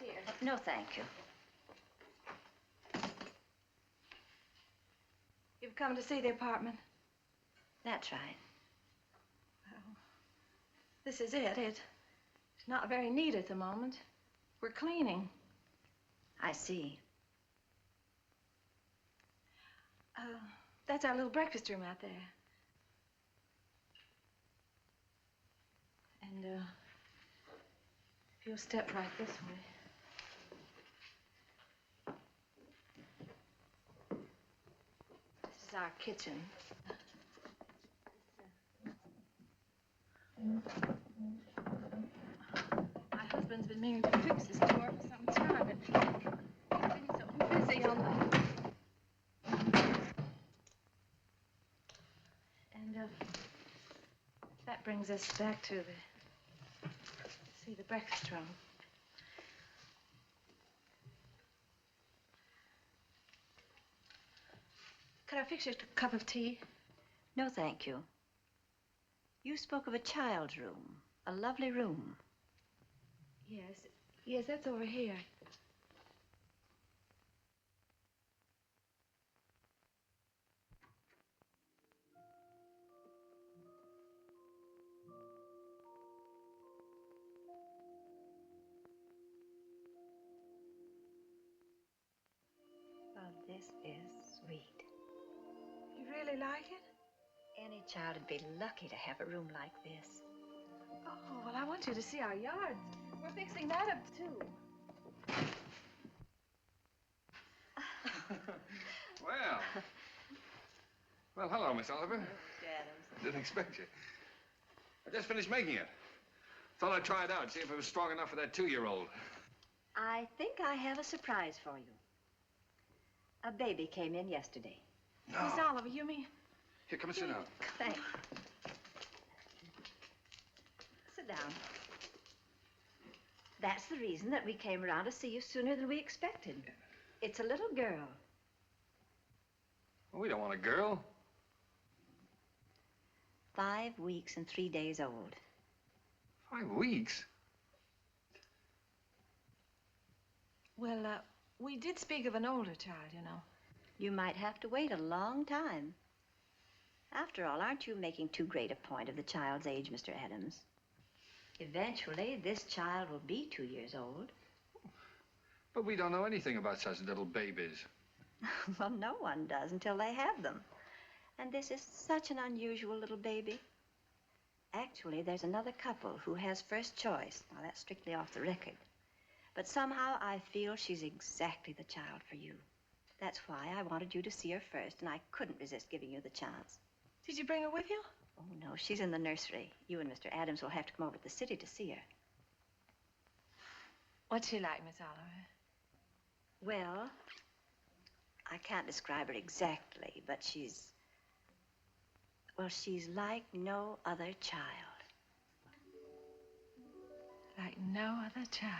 Here. No, thank you. You've come to see the apartment? That's right. Well, this is it. It's not very neat at the moment. We're cleaning. I see. That's our little breakfast room out there. And, if you'll step right this way. This is our kitchen. My husband's been meaning to fix this door for some time, but he's been so busy on the... And, that brings us back to the breakfast room. Could I fix you a cup of tea? No, thank you. You spoke of a child's room, a lovely room. Yes, that's over here. Oh, this is sweet. You really like it? Any child would be lucky to have a room like this. Oh, well, I want you to see our yard. We're fixing that up, too. Well. Well, hello, Miss Oliver. Mr. Adams. Didn't expect you. I just finished making it. Thought I'd try it out, see if it was strong enough for that 2-year-old. I think I have a surprise for you. A baby came in yesterday. No. Miss Oliver, you mean? Here, come and sit down. Thanks. Sit down. That's the reason that we came around to see you sooner than we expected. It's a little girl. Well, we don't want a girl. 5 weeks and 3 days old. 5 weeks? Well, we did speak of an older child, you know. You might have to wait a long time. After all, aren't you making too great a point of the child's age, Mr. Adams? Eventually, this child will be 2 years old. But we don't know anything about such little babies. Well, no one does until they have them. And this is such an unusual little baby. Actually, there's another couple who has first choice. Now, that's strictly off the record. But somehow I feel she's exactly the child for you. That's why I wanted you to see her first, and I couldn't resist giving you the chance. Did you bring her with you? Oh, no, she's in the nursery. You and Mr. Adams will have to come over to the city to see her. What's she like, Miss Oliver? Well, I can't describe her exactly, but she's like no other child. Like no other child.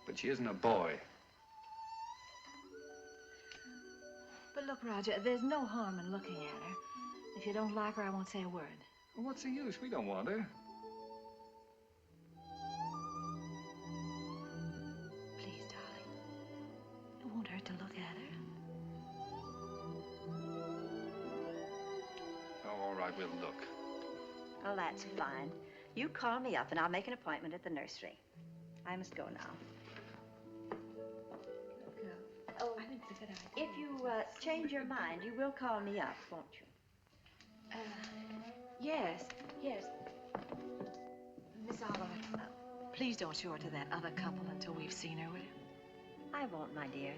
But she isn't a boy. But look, Roger, there's no harm in looking at her. If you don't like her, I won't say a word. Well, what's the use? We don't want her. Please, darling. It won't hurt to look at her. Oh, all right, we'll look. Oh, that's fine. You call me up, and I'll make an appointment at the nursery. I must go now. Oh, I think it's a good idea. If you change your mind, you will call me up, won't you? Yes. Miss Oliver, please don't show her to that other couple until we've seen her, will you? I won't, my dear.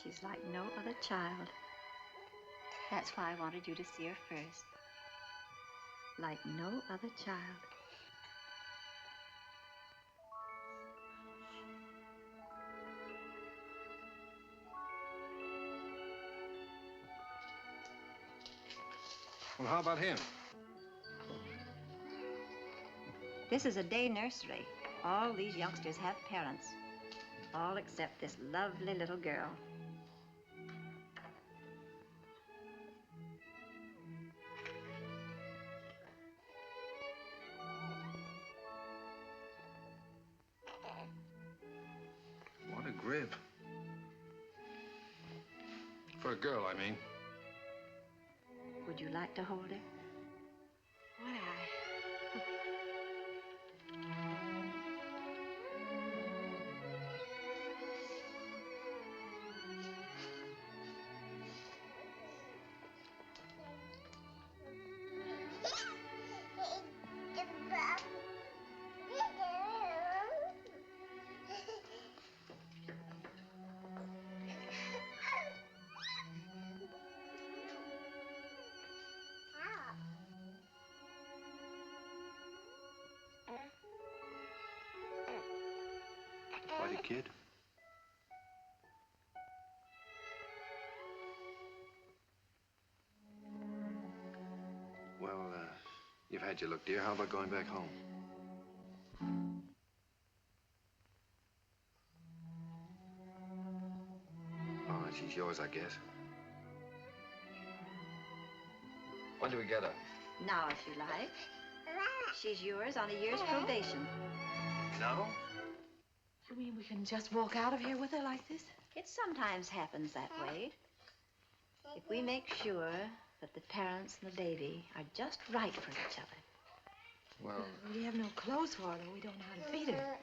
She's like no other child. That's why I wanted you to see her first. Like no other child. Well, how about him? This is a day nursery. All these youngsters have parents. All except this lovely little girl. What a grip. For a girl, I mean. Would you like to hold her? Would I? Buddy, kid. tired you look, dear. How about going back home? All right, she's yours, I guess. When do we get her? Now, if you like. She's yours on a year's probation. No? You mean we can just walk out of here with her like this? It sometimes happens that way. If we make sure that the parents and the baby are just right for each other. Well, We have no clothes for her. We don't know how to feed her.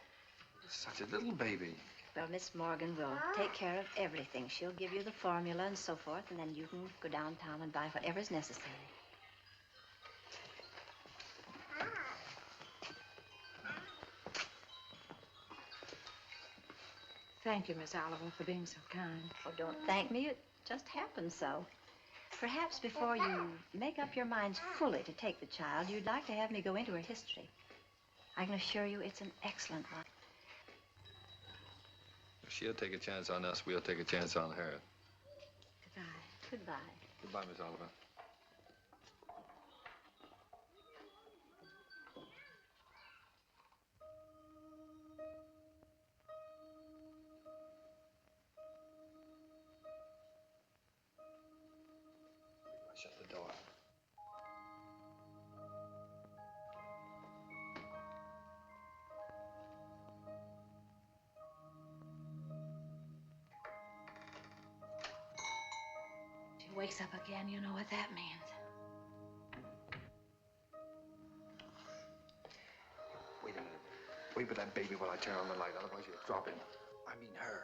such a little baby. Well, Miss Morgan will take care of everything. She'll give you the formula and so forth, and then you can go downtown and buy whatever's necessary. Thank you, Miss Oliver, for being so kind. Oh, don't thank me. It just happened so. Perhaps before you make up your minds fully to take the child, you'd like to have me go into her history. I can assure you it's an excellent one. If she'll take a chance on us, we'll take a chance on her. Goodbye. Goodbye. Goodbye, Miss Oliver. Shut the door. She wakes up again, you know what that means. Wait a minute. Wait for that baby while I turn on the light, otherwise you'll drop him. I mean her.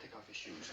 Take off your shoes.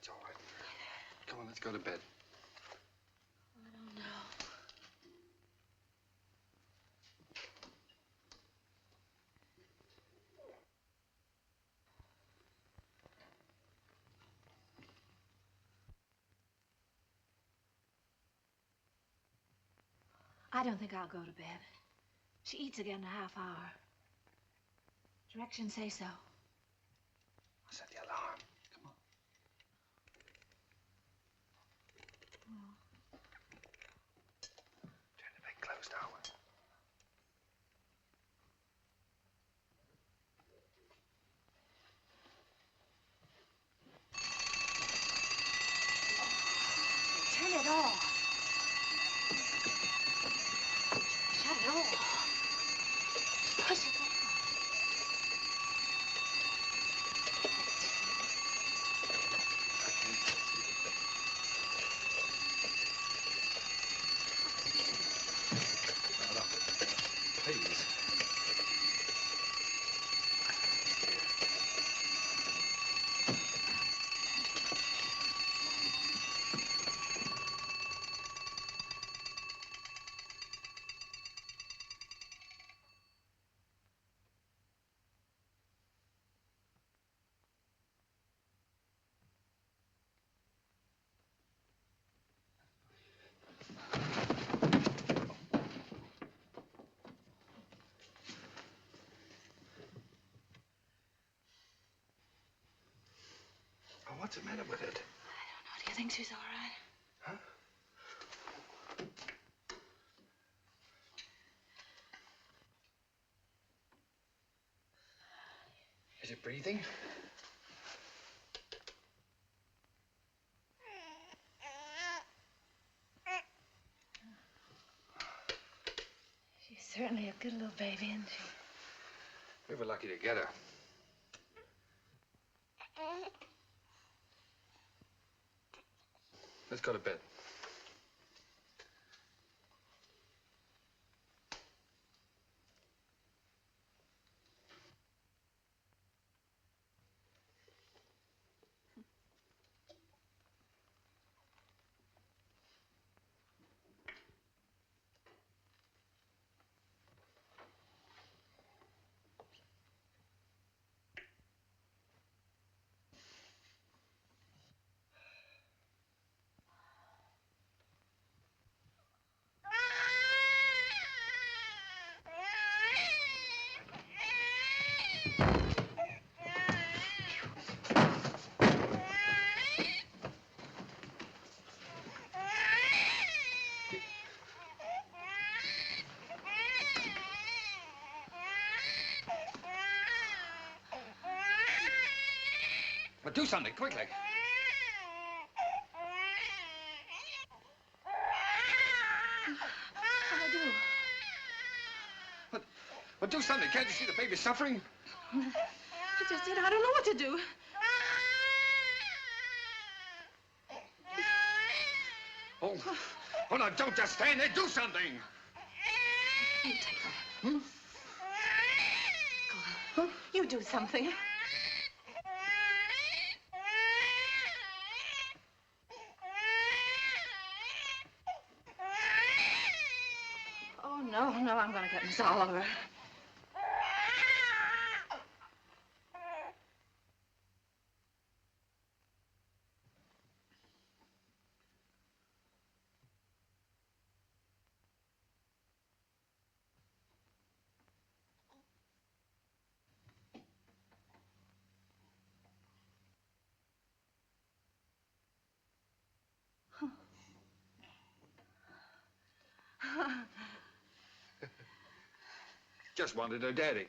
It's all right. Come on, let's go to bed. I don't know. I don't think I'll go to bed. She eats again in a half hour. Directions say so. I'll set the alarm. Come on. Turn the big closed door. Turn it off. Shut it off. Push it down. Please. Oh, what's the matter with it? I don't know. Do you think she's all right? Huh? Is it breathing? She's certainly a good little baby, isn't she? We were lucky to get her. Let's go to bed. Well, do something, quickly. What'll I do? Well, do something. Can't you see the baby's suffering? I just did. I don't know what to do. Oh, oh no, don't just stand there. Do something. You take her. Hmm? Go on. You do something. Oh, no, I'm gonna get Miss Oliver. Just wanted her daddy.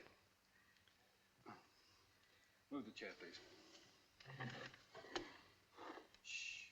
Move the chair, please. Shh.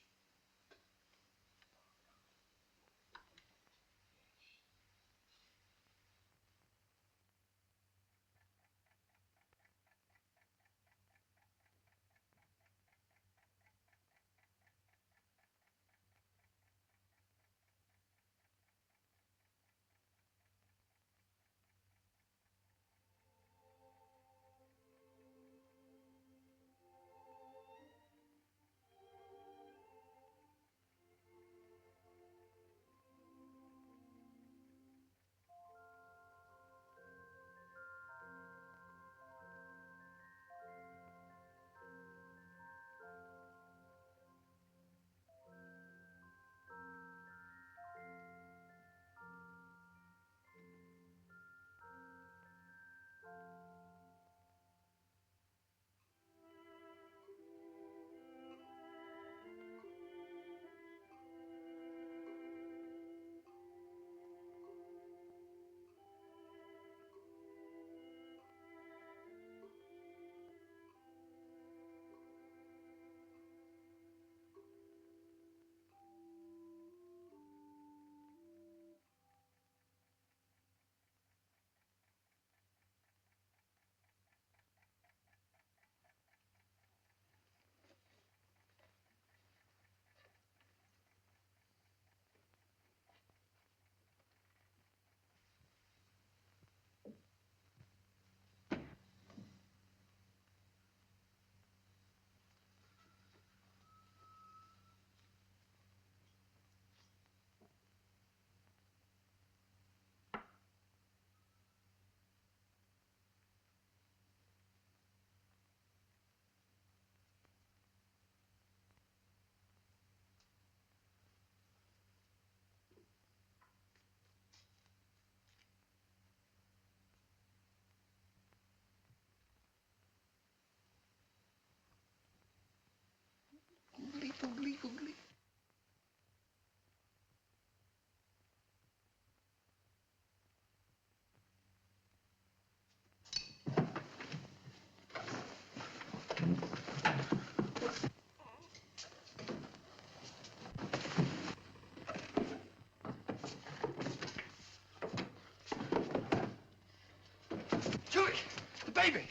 baby.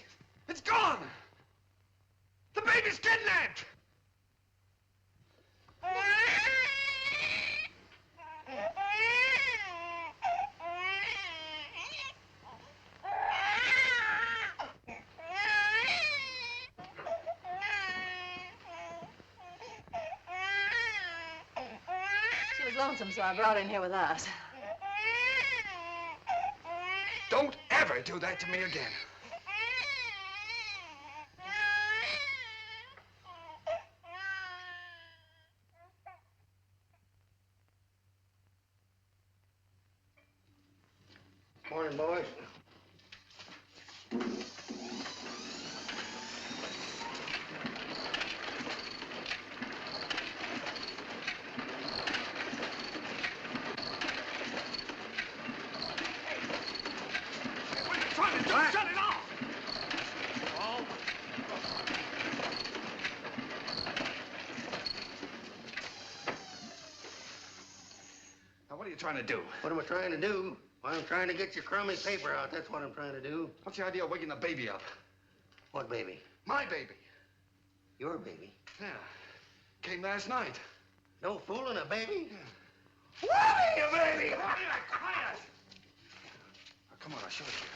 It's gone. The baby's kidnapped. She was lonesome, so I brought her in here with us. Don't ever do that to me again. Morning, boys. What are you trying to do? Shut it off! Now, what are you trying to do? What am I trying to do? Well, I'm trying to get your crummy paper out. That's what I'm trying to do. What's the idea of waking the baby up? What baby? My baby. Your baby? Yeah. Came last night. No fooling, a baby? What are you, baby? Quiet! Now, come on, I'll show it to you.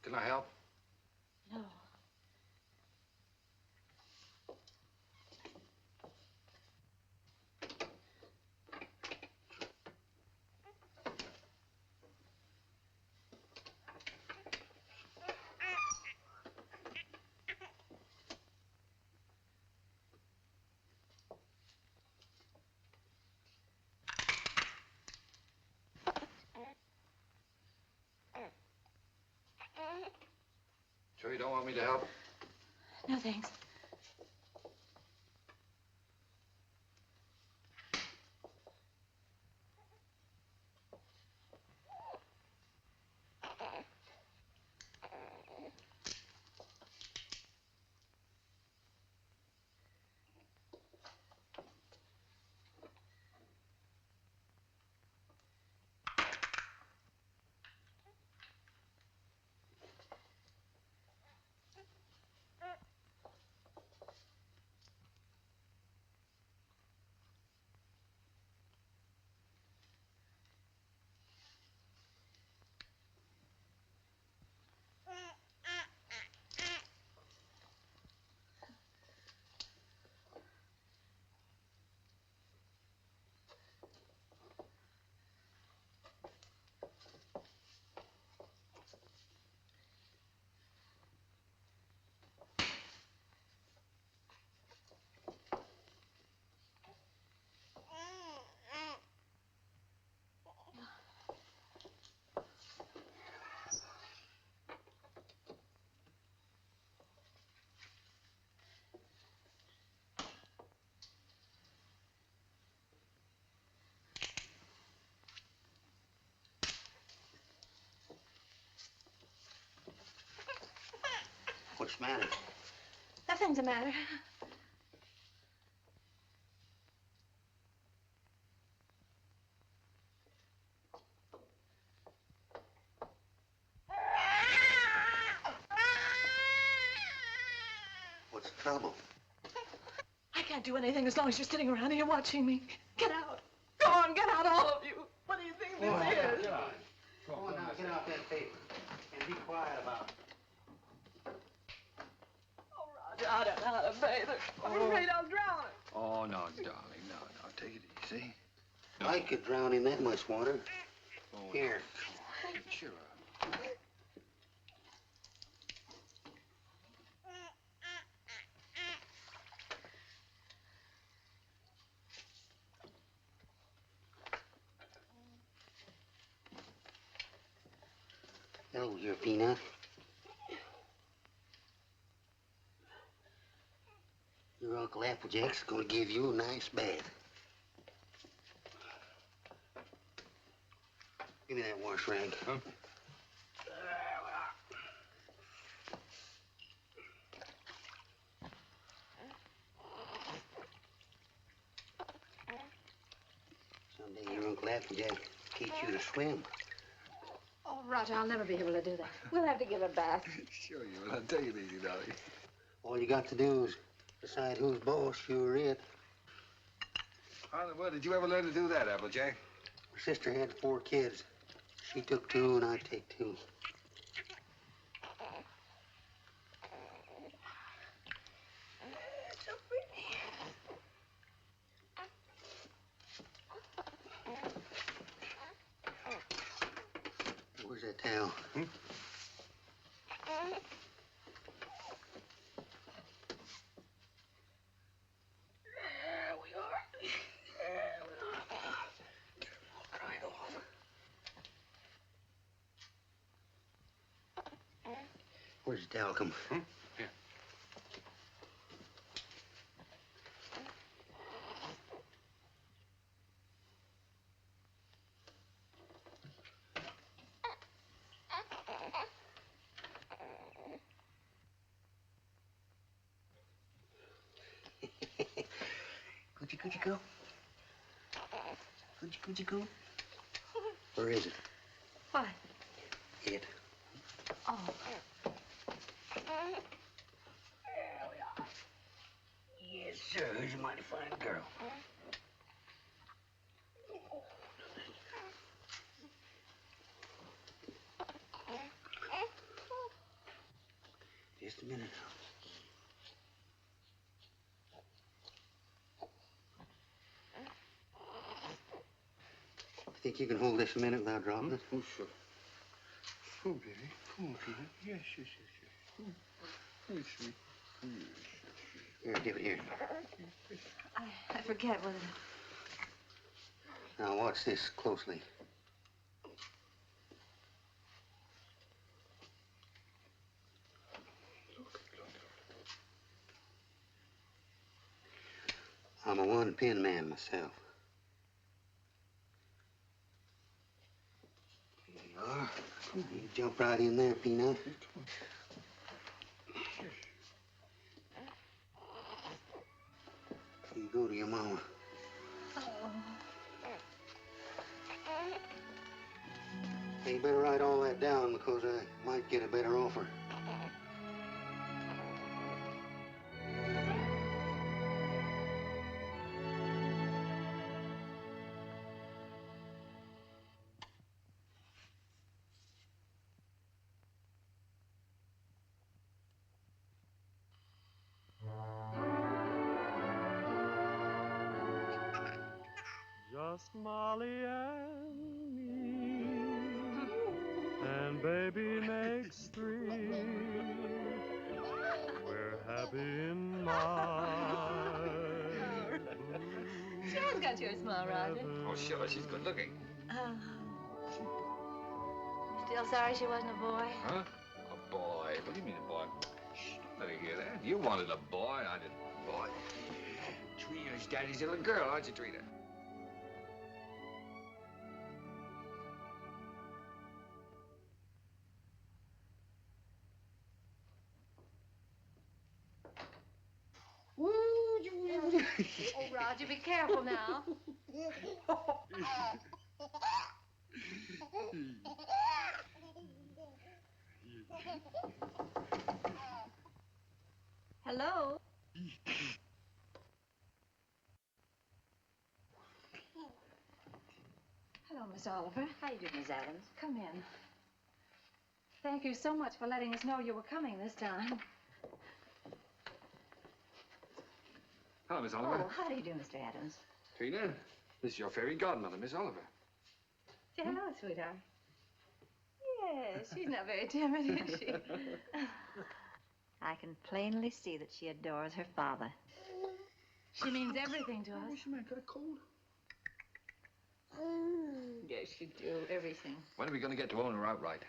Can I help? No. Sure you don't want me to help? No, thanks. What's the matter? Nothing's the matter. What's the trouble? I can't do anything as long as you're sitting around here watching me. Get out. Go on, get out, all of you. What do you think this is? Get out. Go on now, get out that paper. And be quiet about it. I don't know how to bathe her. I'm afraid I'll drown her. Oh, no, darling, no. Take it easy. I could drown in that much water. Oh, Here. Cheer up. Hello, your Peanut. Your Uncle Applejack's gonna give you a nice bath. Give me that wash rag. Huh? Someday your Uncle Applejack teach you to swim. Oh, Roger, I'll never be able to do that. We'll have to give a bath. Sure you will. I'll take it easy, darling. All you got to do is decide who's boss, you or it. How in the world did you ever learn to do that, Applejack? My sister had 4 kids. She took 2 and I take 2. So pretty. Where's that towel? Hmm? There we are. There we are. Dry it off. Where's the towel come from? Here. Coochie go. Coochie go. Where is it? What? It. Oh. There we are. Yes, sir. Who's a mighty fine girl. Just a minute now. Think you can hold this a minute without dropping it? Oh, sure. Oh, baby. Oh, baby. Yes, yes, yes, yes. Oh, sweet. Oh, yes, yes, Here, give it here. I forget what it... Now watch this closely. I'm a one-pin man myself. Here you are. You jump right in there, Peanut. You go to your mama. Hey, you better write all that down because I might get a better offer. Just Molly and me, and baby makes 3. We're happy in my She has got your smile, Roger. Oh, sure. She's good looking. Still sorry she wasn't a boy? Huh? A boy? What do you mean a boy? Shh, don't let her hear that. You wanted a boy. I didn't. Boy. Trina's daddy's little girl, aren't you, Trina? Oh, Roger, be careful now. Hello? Hello, Miss Oliver. How you doing, Miss Adams? Come in. Thank you so much for letting us know you were coming this time. Hello, Miss Oliver. Oh, how do you do, Mr. Adams? Trina, this is your fairy godmother, Miss Oliver. Say hello, sweetheart. Yes, she's not very timid, is she? I can plainly see that she adores her father. She means everything to us. She might got a cold. Yes, you do. Everything. When are we going to get to own her outright?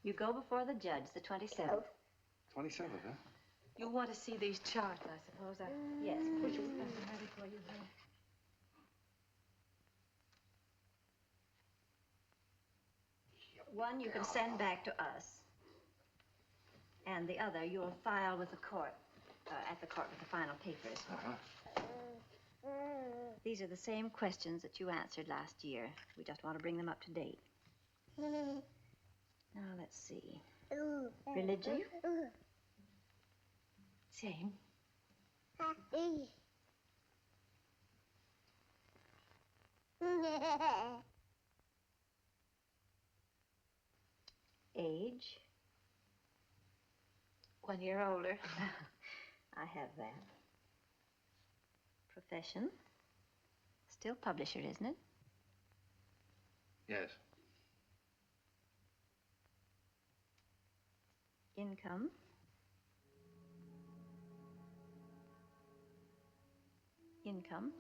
You go before the judge the 27th. 27th, huh? You want to see these charts, I suppose. Yes, Put please. this stuff ready for you, honey. One you can send back to us. And the other you'll file with the court, at the court with the final papers. These are the same questions that you answered last year. We just want to bring them up to date. Now, let's see. Religion? Same. Age? 1 year older. I have that. Profession? Still publisher, isn't it? Yes. Income? Income?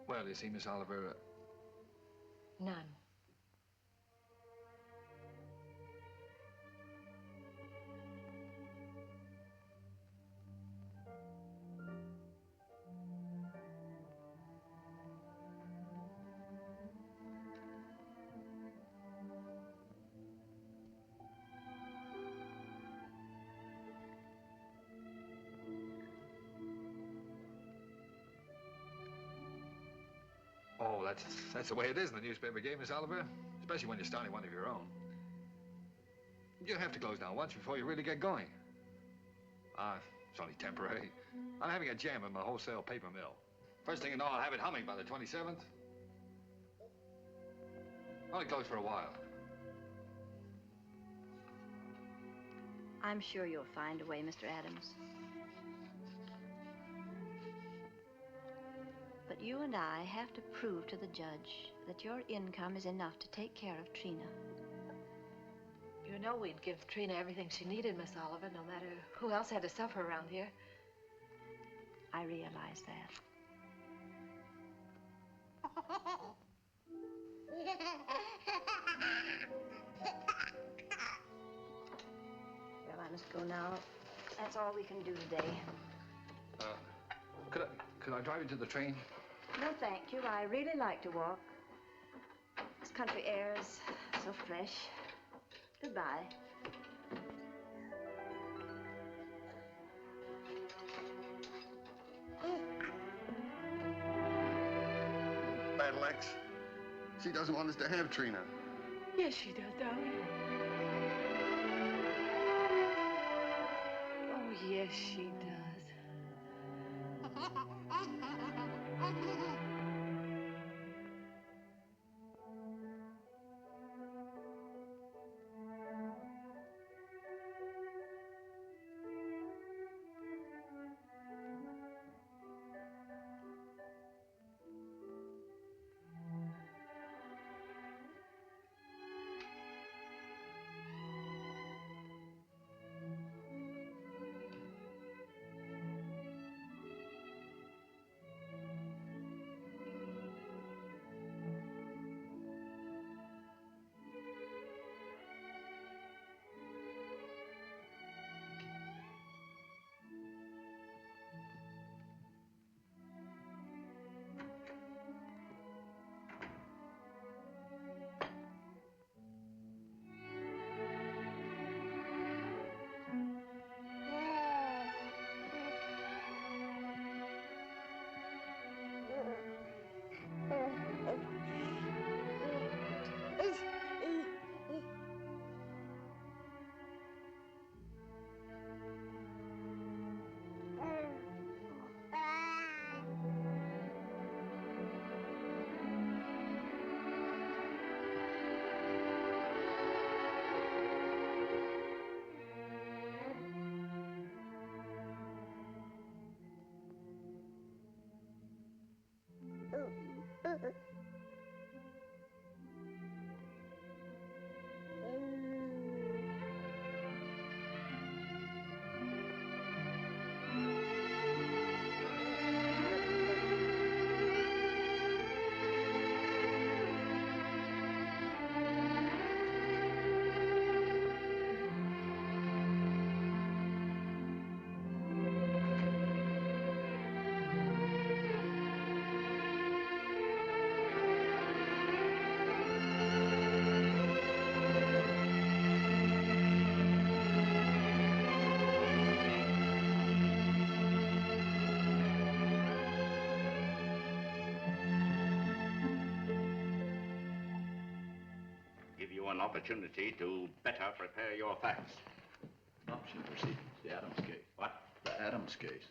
Well, you see, Miss Oliver, None. oh, that's the way it is in the newspaper game, Miss Oliver. Especially when you're starting one of your own. You have to close down once before you really get going. It's only temporary. I'm having a jam in my wholesale paper mill. First thing you know, I'll have it humming by the 27th. Only closed for a while. I'm sure you'll find a way, Mr. Adams. But you and I have to prove to the judge that your income is enough to take care of Trina. You know we'd give Trina everything she needed, Miss Oliver, no matter who else had to suffer around here. I realize that. Well, I must go now. That's all we can do today. Could I drive you to the train? No, thank you. I really like to walk. This country air is so fresh. Goodbye. Battle Axe. She doesn't want us to have Trina. Yes, she does, darling. Oh, yes, she does. you an opportunity to better prepare your facts. Adoption proceedings, the Adams case. What? The Adams case.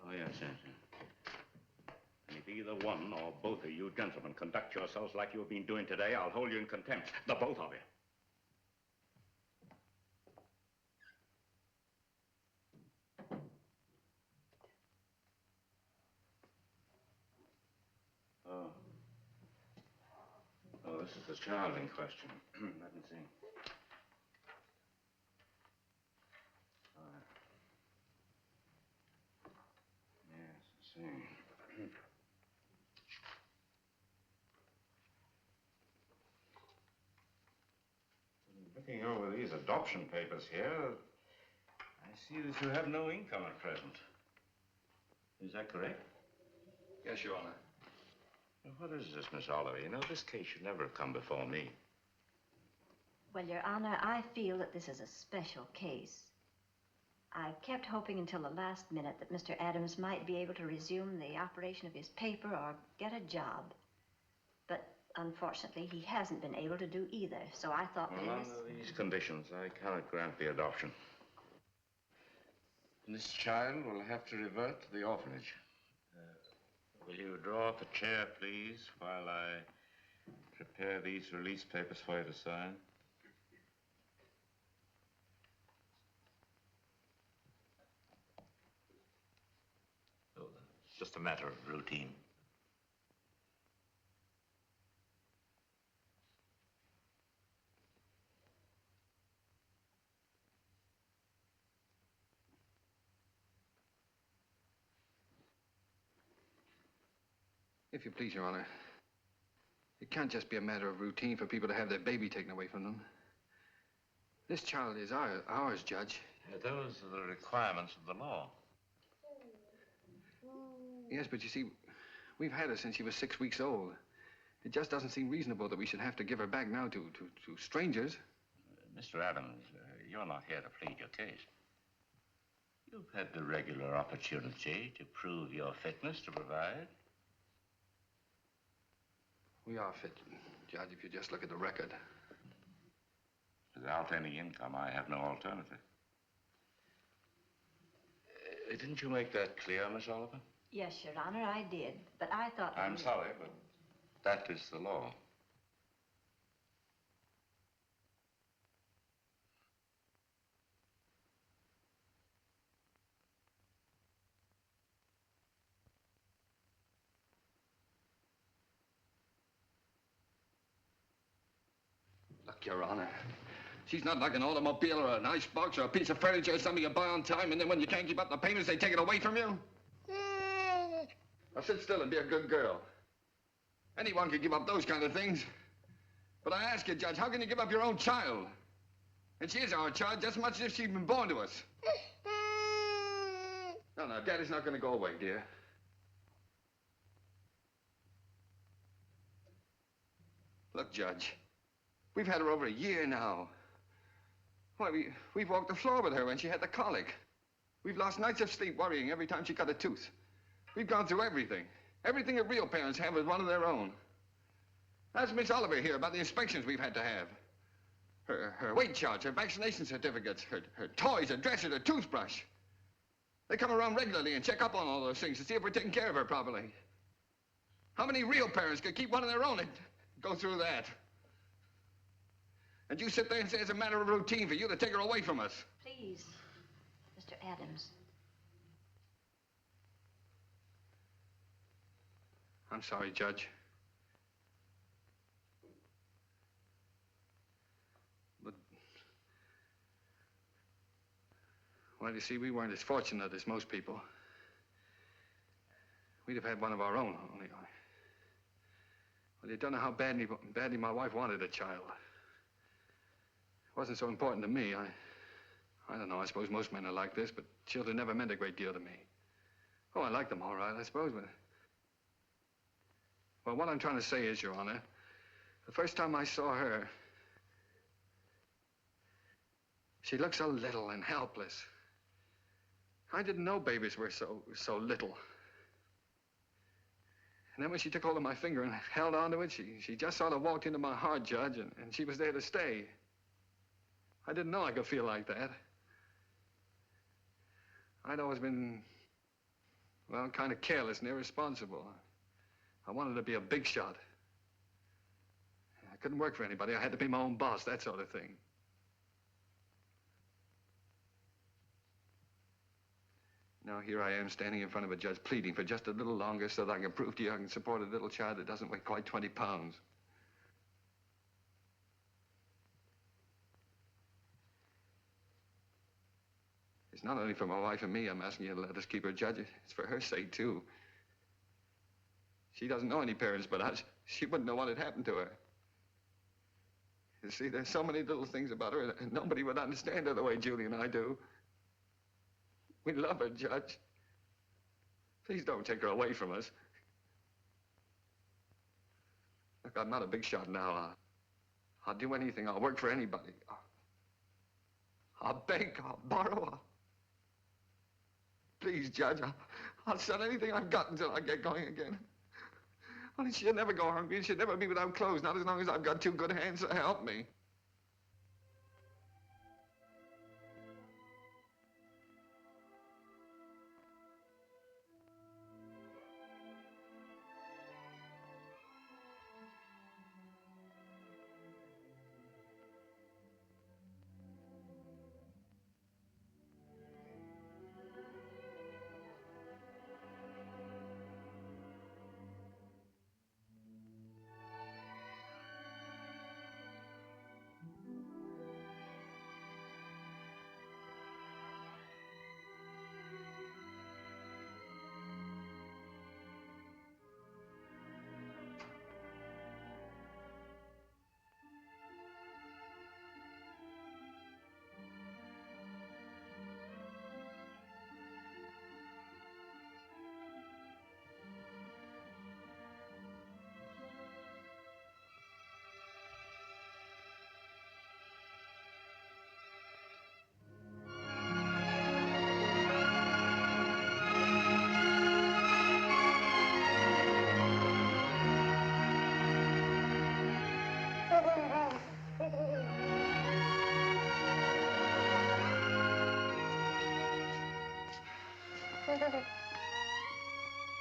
Oh, yes, yes. And if either one or both of you gentlemen conduct yourselves like you've been doing today, I'll hold you in contempt. The both of you. Oh. Oh, this is the child in question. Let me see. Yes, I see. Looking over these adoption papers here, I see that you have no income at present. Is that correct? Yes, Your Honor. Now, what is this, Miss Oliver? You know, this case should never have come before me. Well, Your Honor, I feel that this is a special case. I kept hoping until the last minute that Mr. Adams might be able to resume the operation of his paper or get a job. But unfortunately, he hasn't been able to do either, so I thought Well, under these conditions, I cannot grant the adoption. This child will have to revert to the orphanage. Will you draw up a chair, please, while I prepare these release papers for you to sign? Oh, it's just a matter of routine. If you please, Your Honor, it can't just be a matter of routine for people to have their baby taken away from them. This child is ours, Judge. Those are the requirements of the law. Yes, but you see, we've had her since she was 6 weeks old. It just doesn't seem reasonable that we should have to give her back now to strangers. Mr. Adams, you're not here to plead your case. You've had the regular opportunity to prove your fitness to provide. We are fit, Judge, if you just look at the record. Without any income, I have no alternative. Didn't you make that clear, Miss Oliver? Yes, Your Honor, I did. But I thought... I'm sorry, but that is the law. Look, Your Honor, she's not like an automobile or an icebox or a piece of furniture or something you buy on time, and then when you can't keep up the payments, they take it away from you. Now sit still and be a good girl. Anyone can give up those kind of things. But I ask you, Judge, how can you give up your own child? And she is our child just as much as if she'd been born to us. No, Daddy's not going to go away, dear. Look, Judge, we've had her over a year now. Why, we've walked the floor with her when she had the colic. We've lost nights of sleep worrying every time she cut a tooth. We've gone through everything. Everything that real parents have with one of their own. Ask Miss Oliver here about the inspections we've had to have. Her weight charts, her vaccination certificates, her toys, her dresser, her toothbrush. They come around regularly and check up on all those things to see if we're taking care of her properly. How many real parents could keep one of their own and go through that? And you sit there and say it's a matter of routine for you to take her away from us. Please, Mr. Adams. I'm sorry, Judge. But, well, you see, we weren't as fortunate as most people. We'd have had one of our own, only. Well, you don't know how badly my wife wanted a child. It wasn't so important to me. I don't know, I suppose most men are like this, but children never meant a great deal to me. Oh, I like them all right, I suppose, but... Well, what I'm trying to say is, Your Honor, the first time I saw her, she looked so little and helpless. I didn't know babies were so little. And then when she took hold of my finger and held onto it, she just sort of walked into my heart, Judge, and she was there to stay. I didn't know I could feel like that. I'd always been, well, kind of careless and irresponsible. I wanted to be a big shot. I couldn't work for anybody. I had to be my own boss, that sort of thing. Now here I am standing in front of a judge pleading for just a little longer so that I can prove to you I can support a little child that doesn't weigh quite 20 pounds. It's not only for my wife and me I'm asking you to let us keep her, Judge. It's for her sake, too. She doesn't know any parents but us. She wouldn't know what had happened to her. You see, there's so many little things about her, and nobody would understand her the way Julie and I do. We love her, Judge. Please don't take her away from us. Look, I'm not a big shot now. I'll do anything. I'll work for anybody. I'll beg. I'll borrow. Please, Judge, I'll sell anything I've got until I get going again. Only she'll never go hungry, and she'll never be without clothes, not as long as I've got two good hands to help me.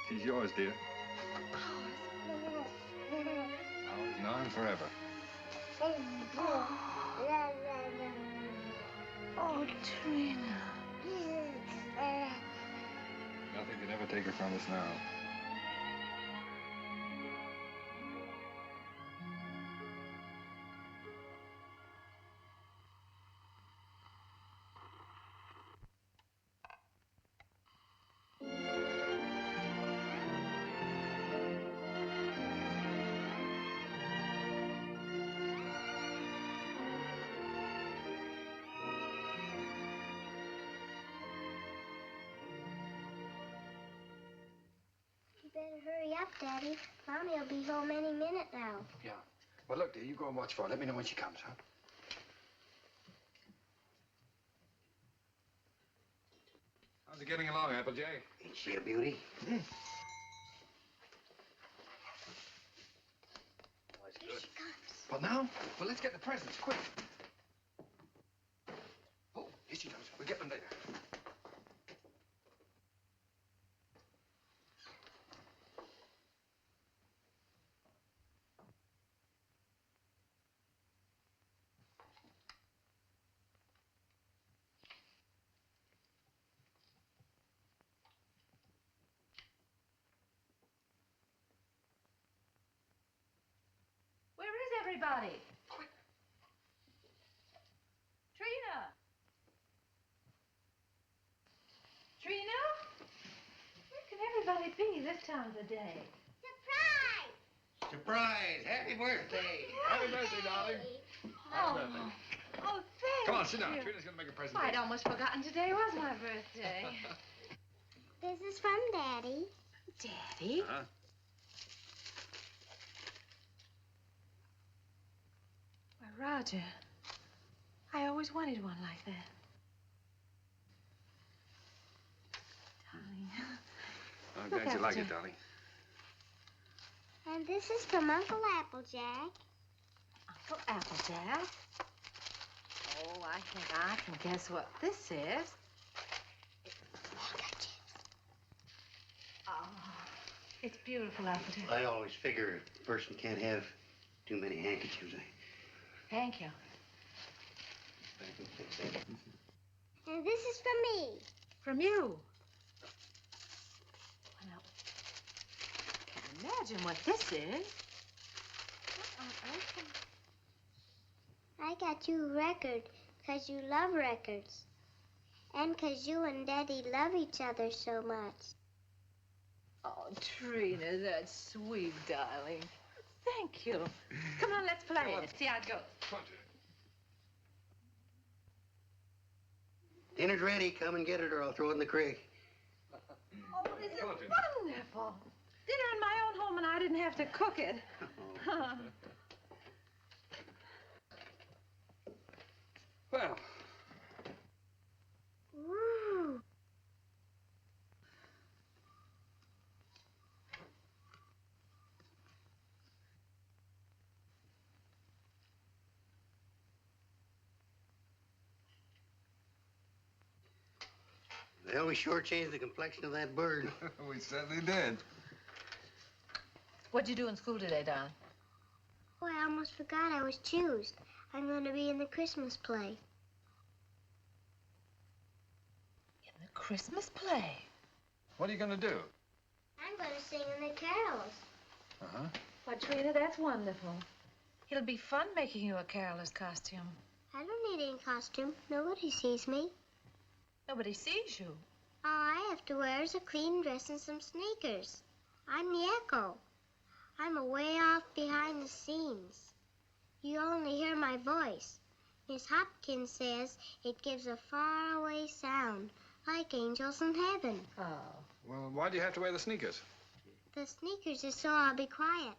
She's yours, dear. Ours now and forever. Oh, Trina. Nothing can ever take her from us now. Hurry up, Daddy. Mommy will be home any minute now. Yeah. Well, look, dear, you go and watch for her. Let me know when she comes, huh? How's it getting along, Applejay? Ain't she a beauty? There she comes. Well, now? Well, let's get the presents, quick. Oh, here she comes. We'll get them later. Everybody. Trina. Trina? Where can everybody be this time of the day? Surprise! Surprise! Happy birthday! Happy birthday, darling. Happy birthday. Oh, thank Come on, sit down. you. Trina's gonna make a present. I'd almost forgotten today was my birthday. This is from Daddy. Daddy? Huh? Roger, I always wanted one like that. Darling. I'm glad you like it, darling. And this is from Uncle Applejack. Uncle Applejack? Oh, I think I can guess what this is. Oh, it's beautiful, Applejack. I always figure a person can't have too many handkerchiefs. Thank you. And this is from me. From you? Well, I can't imagine what this is. I got you a record because you love records. And because you and Daddy love each other so much. Oh, Trina, that's sweet, darling. Thank you. Come on, let's play it. See how it goes. Dinner's ready. Come and get it or I'll throw it in the creek. Oh, this is wonderful. Dinner in my own home and I didn't have to cook it. Well. Woo. Well, we sure changed the complexion of that bird. We certainly did. What'd you do in school today, darling? Oh, I almost forgot I was choosed. I'm going to be in the Christmas play. In the Christmas play? What are you going to do? I'm going to sing in the carols. Uh-huh. Why, Trina, that's wonderful. It'll be fun making you a caroler's costume. I don't need any costume. Nobody sees me. Nobody sees you. All I have to wear is a clean dress and some sneakers. I'm the echo. I'm away off behind the scenes. You only hear my voice. Miss Hopkins says it gives a faraway sound, like angels in heaven. Oh. Well, why do you have to wear the sneakers? The sneakers is so I'll be quiet.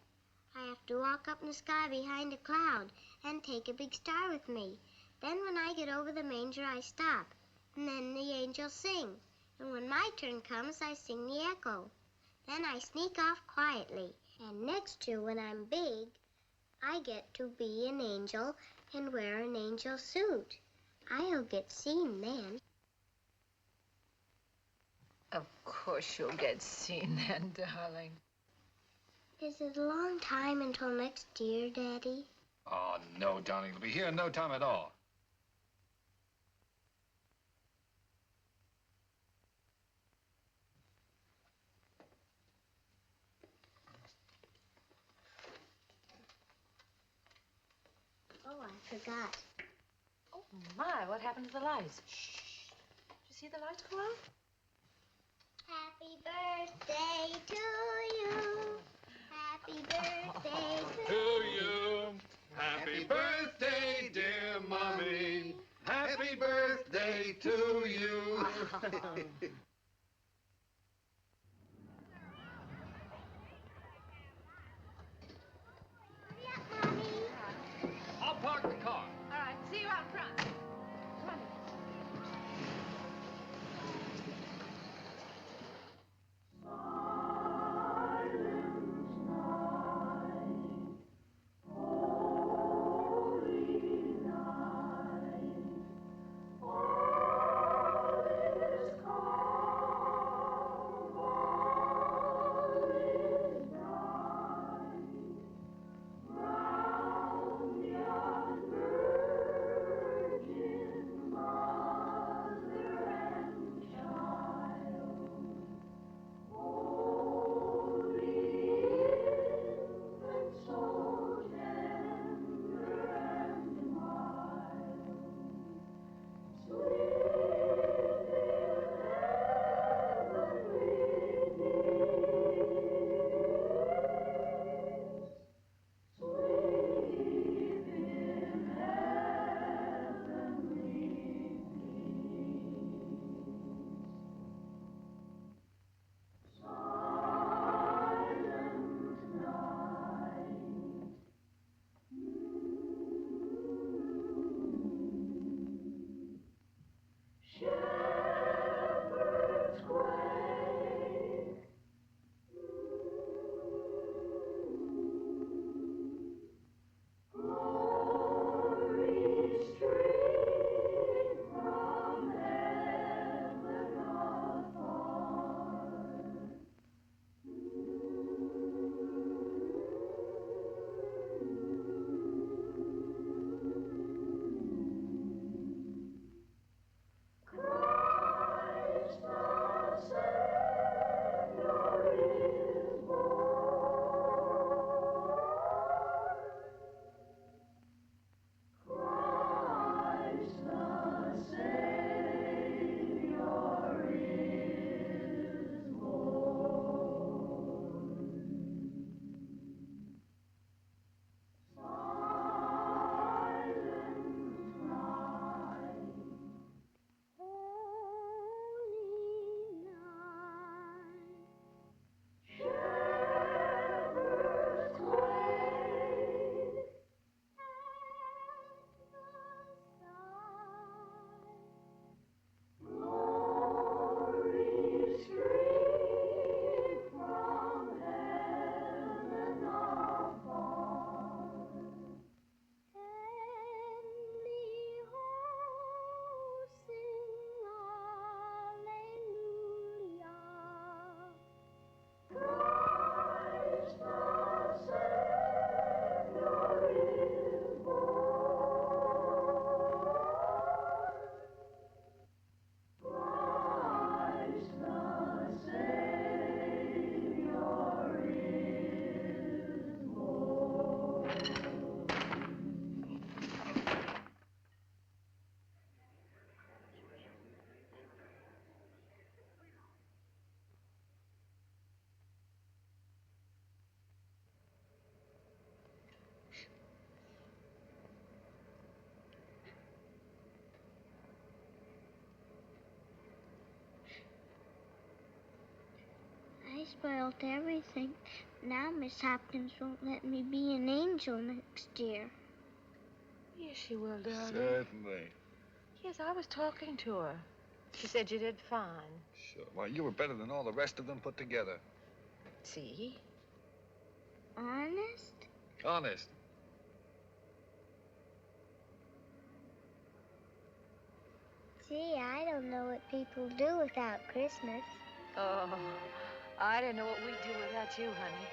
I have to walk up in the sky behind a cloud and take a big star with me. Then when I get over the manger, I stop. And then the angels sing. And when my turn comes, I sing the echo. Then I sneak off quietly. And next year, when I'm big, I get to be an angel and wear an angel suit. I'll get seen then. Of course you'll get seen then, darling. Is it a long time until next year, Daddy? Oh, no, darling. It'll be here in no time at all. Oh, I forgot. Oh, my, what happened to the lights? Shh. Did you see the lights go out? Happy birthday to you. Happy birthday to you. Happy birthday, dear Mommy. Happy birthday to you. I'll park the car. All right, see you out front. Come on. All is calm. spoiled everything. Now Miss Hopkins won't let me be an angel next year. Yes, she will, darling. Certainly. Yes, I was talking to her. She said you did fine. Sure. Well, you were better than all the rest of them put together. See? Honest? Honest. Gee, I don't know what people do without Christmas. Oh, I don't know what we'd do without you, honey.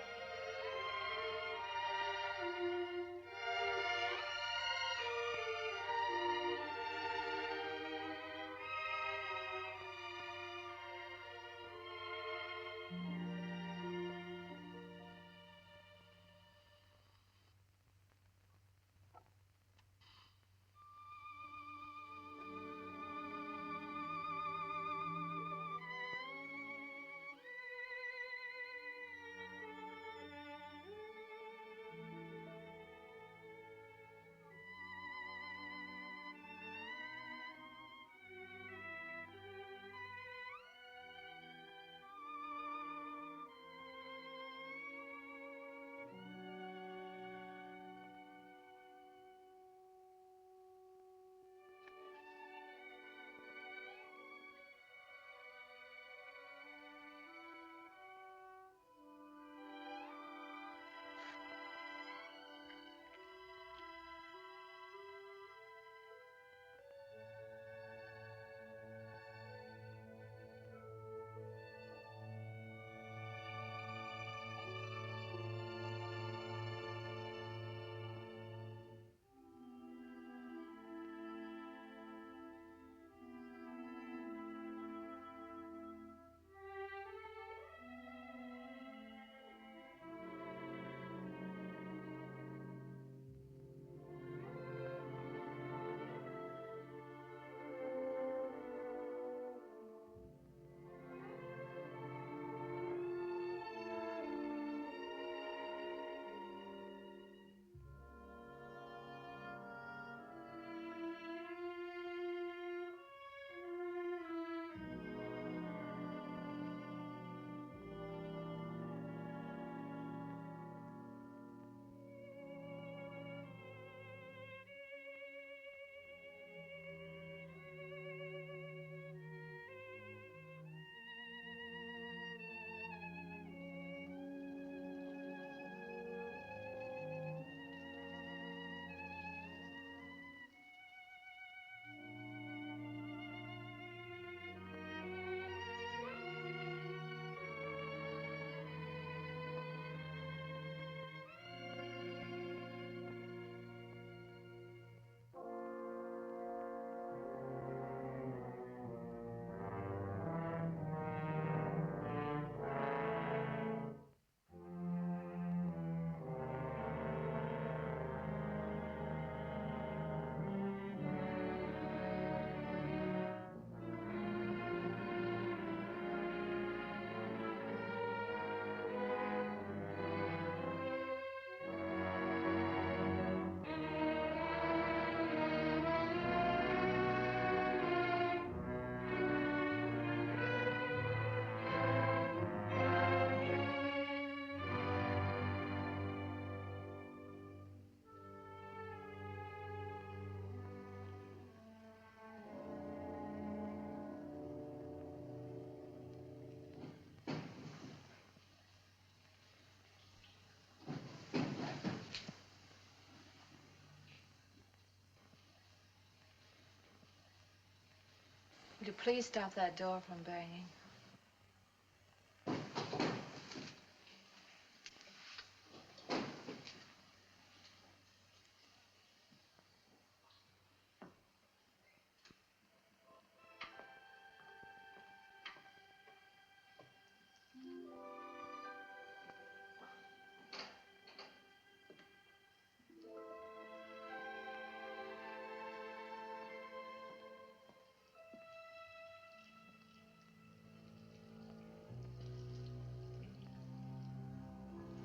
Would you please stop that door from banging?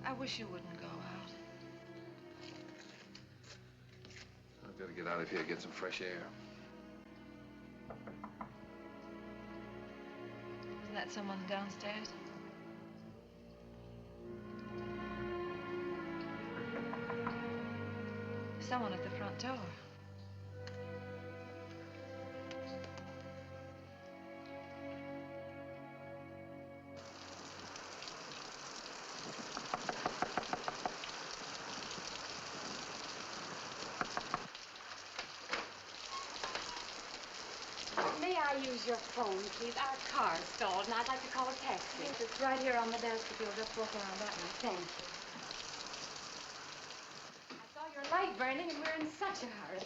I wish you wouldn't go out. I've got to get out of here, get some fresh air. Isn't that someone downstairs? someone at the front door. May I use your phone, please? Our car's stalled, and I'd like to call a taxi. Yes, it's right here on the desk if you'll just walk around that way. Thank you. I saw your light burning, and we're in such a hurry.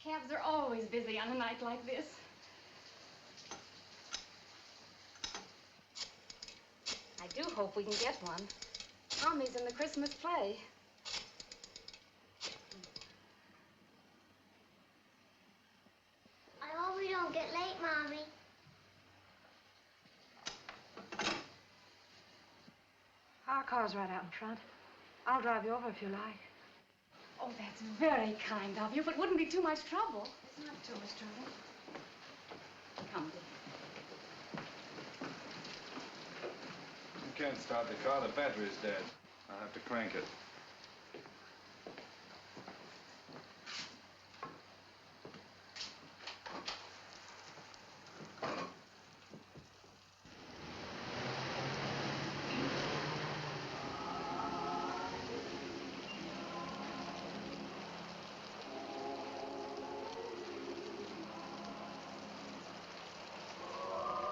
Cabs are always busy on a night like this. I do hope we can get one. Tommy's in the Christmas play. I hope we don't get late, Mommy. Our car's right out in front. I'll drive you over if you like. Oh, that's very kind of you, but wouldn't be too much trouble. It's not too much trouble. Come, dear. You can't start the car. The battery's dead. I'll have to crank it.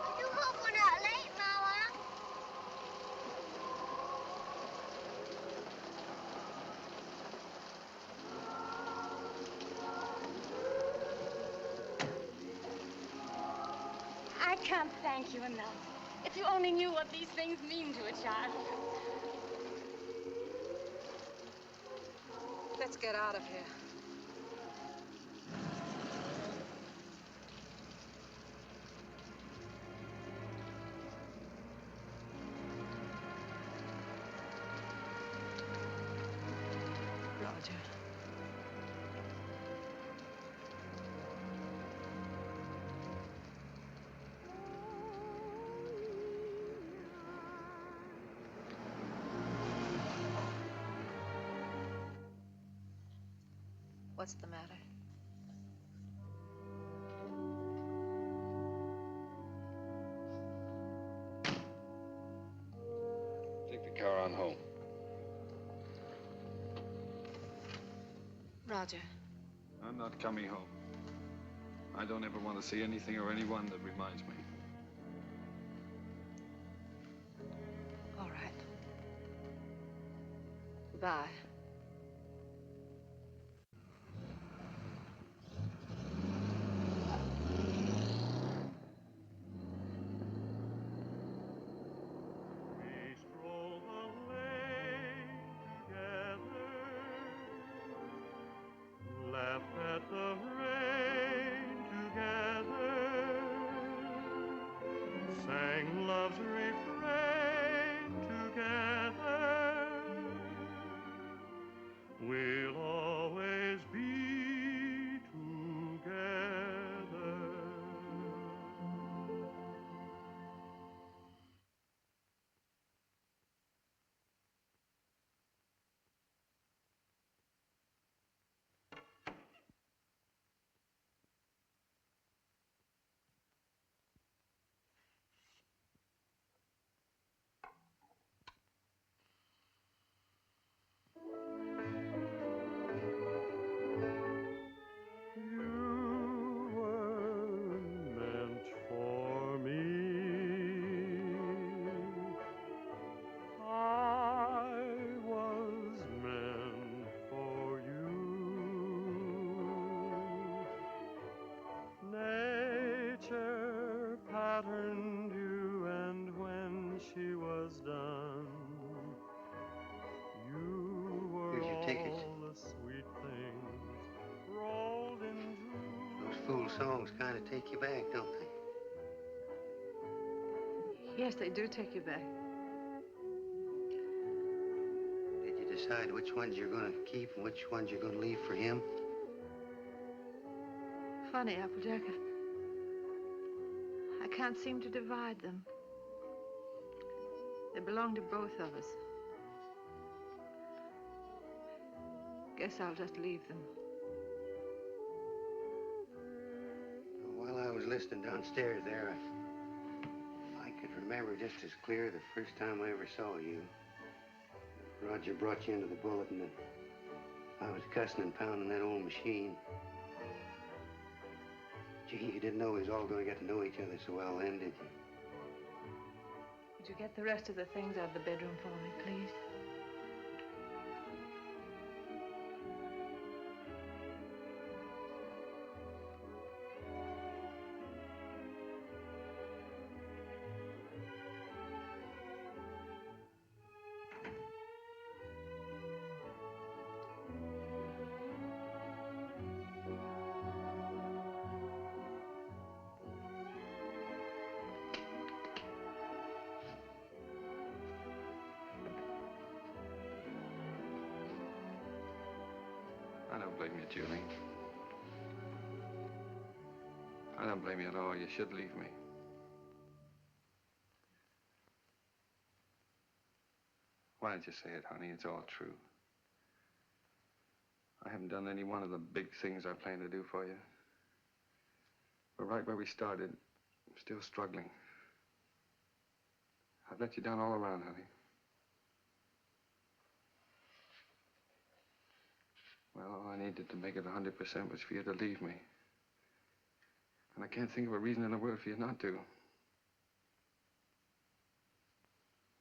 I do hope we're not late, Mama. I can't thank you enough. If you only knew what these things mean to a child. Let's get out of here. Roger. What's the matter? Take the car on home. Roger. I'm not coming home. I don't ever want to see anything or anyone that reminds me. All right. Goodbye. We stroll the lane together, laughed at the rain together, sang love's refrain together. We'll always be together. You were meant for me. I was meant for you. Nature patterned you, and when she was done, you were Here's your ticket. all the sweet things rolled into. Those fool songs kind of take you back, don't they? Yes, they do take you back. Did you decide which ones you're going to keep and which ones you're going to leave for him? funny, Applejack. I can't seem to divide them. They belong to both of us. Guess I'll just leave them. While I was listening downstairs there, I could remember just as clear the first time I ever saw you. Roger brought you into the bulletin and I was cussing and pounding that old machine. Gee, you didn't know we was all going to get to know each other so well then, did you? Would you get the rest of the things out of the bedroom for me, please? I don't blame you, Julie. I don't blame you at all. You should leave me. Why don't you say it, honey? It's all true. I haven't done any one of the big things I plan to do for you. But right where we started, I'm still struggling. I've let you down all around, honey. Well, all I needed to make it 100% was for you to leave me. And I can't think of a reason in the world for you not to.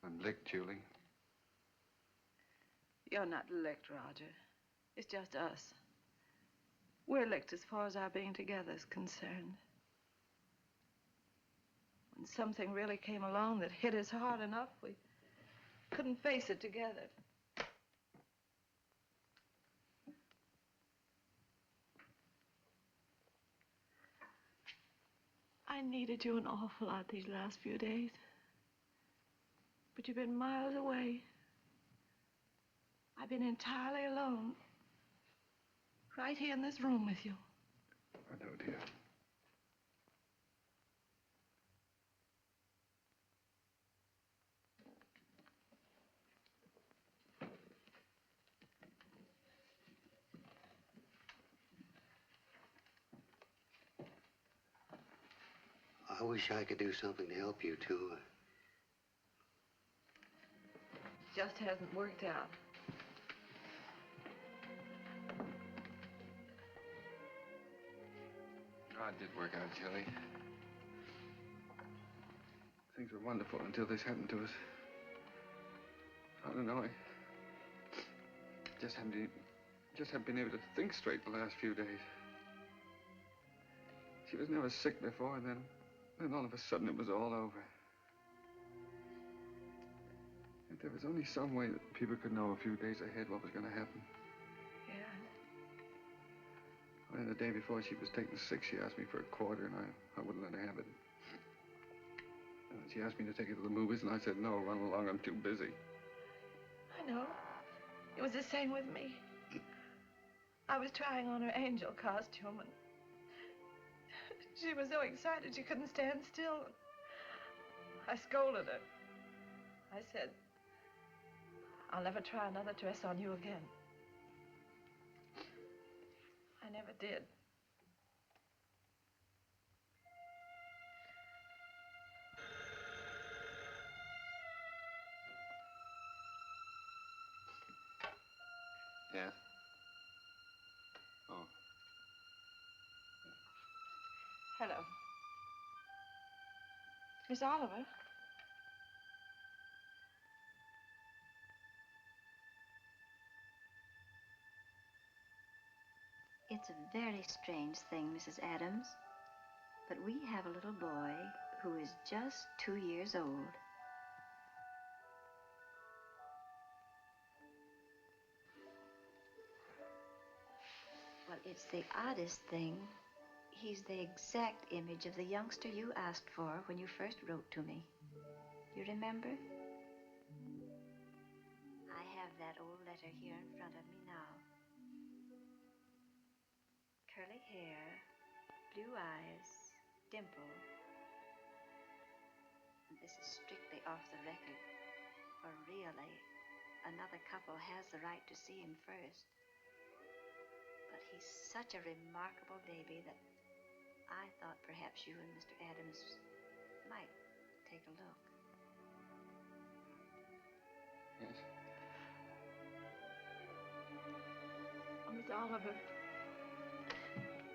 I'm licked, Julie. You're not licked, Roger. It's just us. We're licked as far as our being together is concerned. When something really came along that hit us hard enough, we couldn't face it together. I needed you an awful lot these last few days. But you've been miles away. I've been entirely alone. Right here in this room with you. I know, dear. I wish I could do something to help you, too. Just hasn't worked out. Oh, it did work out, Julie. Things were wonderful until this happened to us. I don't know. I just haven't been able to think straight the last few days. She was never sick before, and then all of a sudden it was all over. If there was only some way that people could know a few days ahead what was going to happen. Yeah. And the day before she was taken sick, she asked me for a quarter, and I wouldn't let her have it. And she asked me to take her to the movies, and I said, no, run along, I'm too busy. I know. It was the same with me. I was trying on her angel costume, and she was so excited she couldn't stand still. I scolded her. I said, I'll never try another dress on you again. I never did. Yeah? Oh. Hello. Miss Oliver? It's a very strange thing, Mrs. Adams, but we have a little boy who is just 2 years old. Well, it's the oddest thing. He's the exact image of the youngster you asked for when you first wrote to me. You remember? I have that old letter here in front of me now. Curly hair, blue eyes, dimple. This is strictly off the record, for really, another couple has the right to see him first. But he's such a remarkable baby that I thought perhaps you and Mr. Adams might take a look. Yes? Oh, Miss Oliver,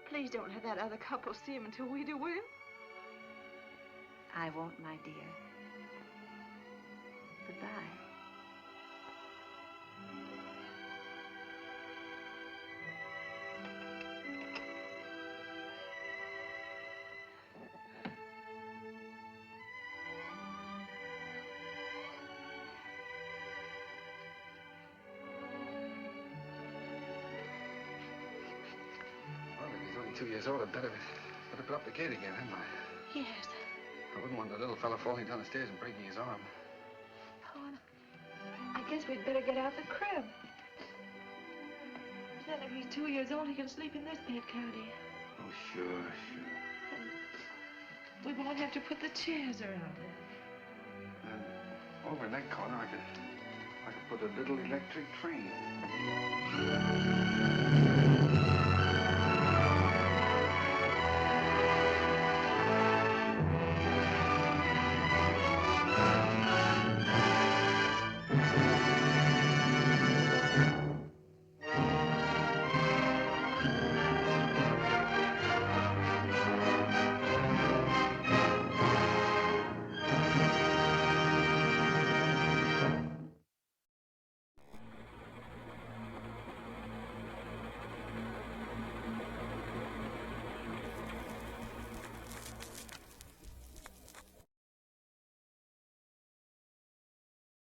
please don't let that other couple see him until we do, will you? I won't, my dear. Goodbye. Well, if he's only 2 years old, I'd better put up the gate again, hadn't I? Yes. I wouldn't want the little fella falling down the stairs and breaking his arm. Oh, I guess we'd better get out the crib. Then if he's 2 years old, he can sleep in this bed, can't he? Oh, sure. We won't have to put the chairs around it. And over in that corner, I could put a little electric train.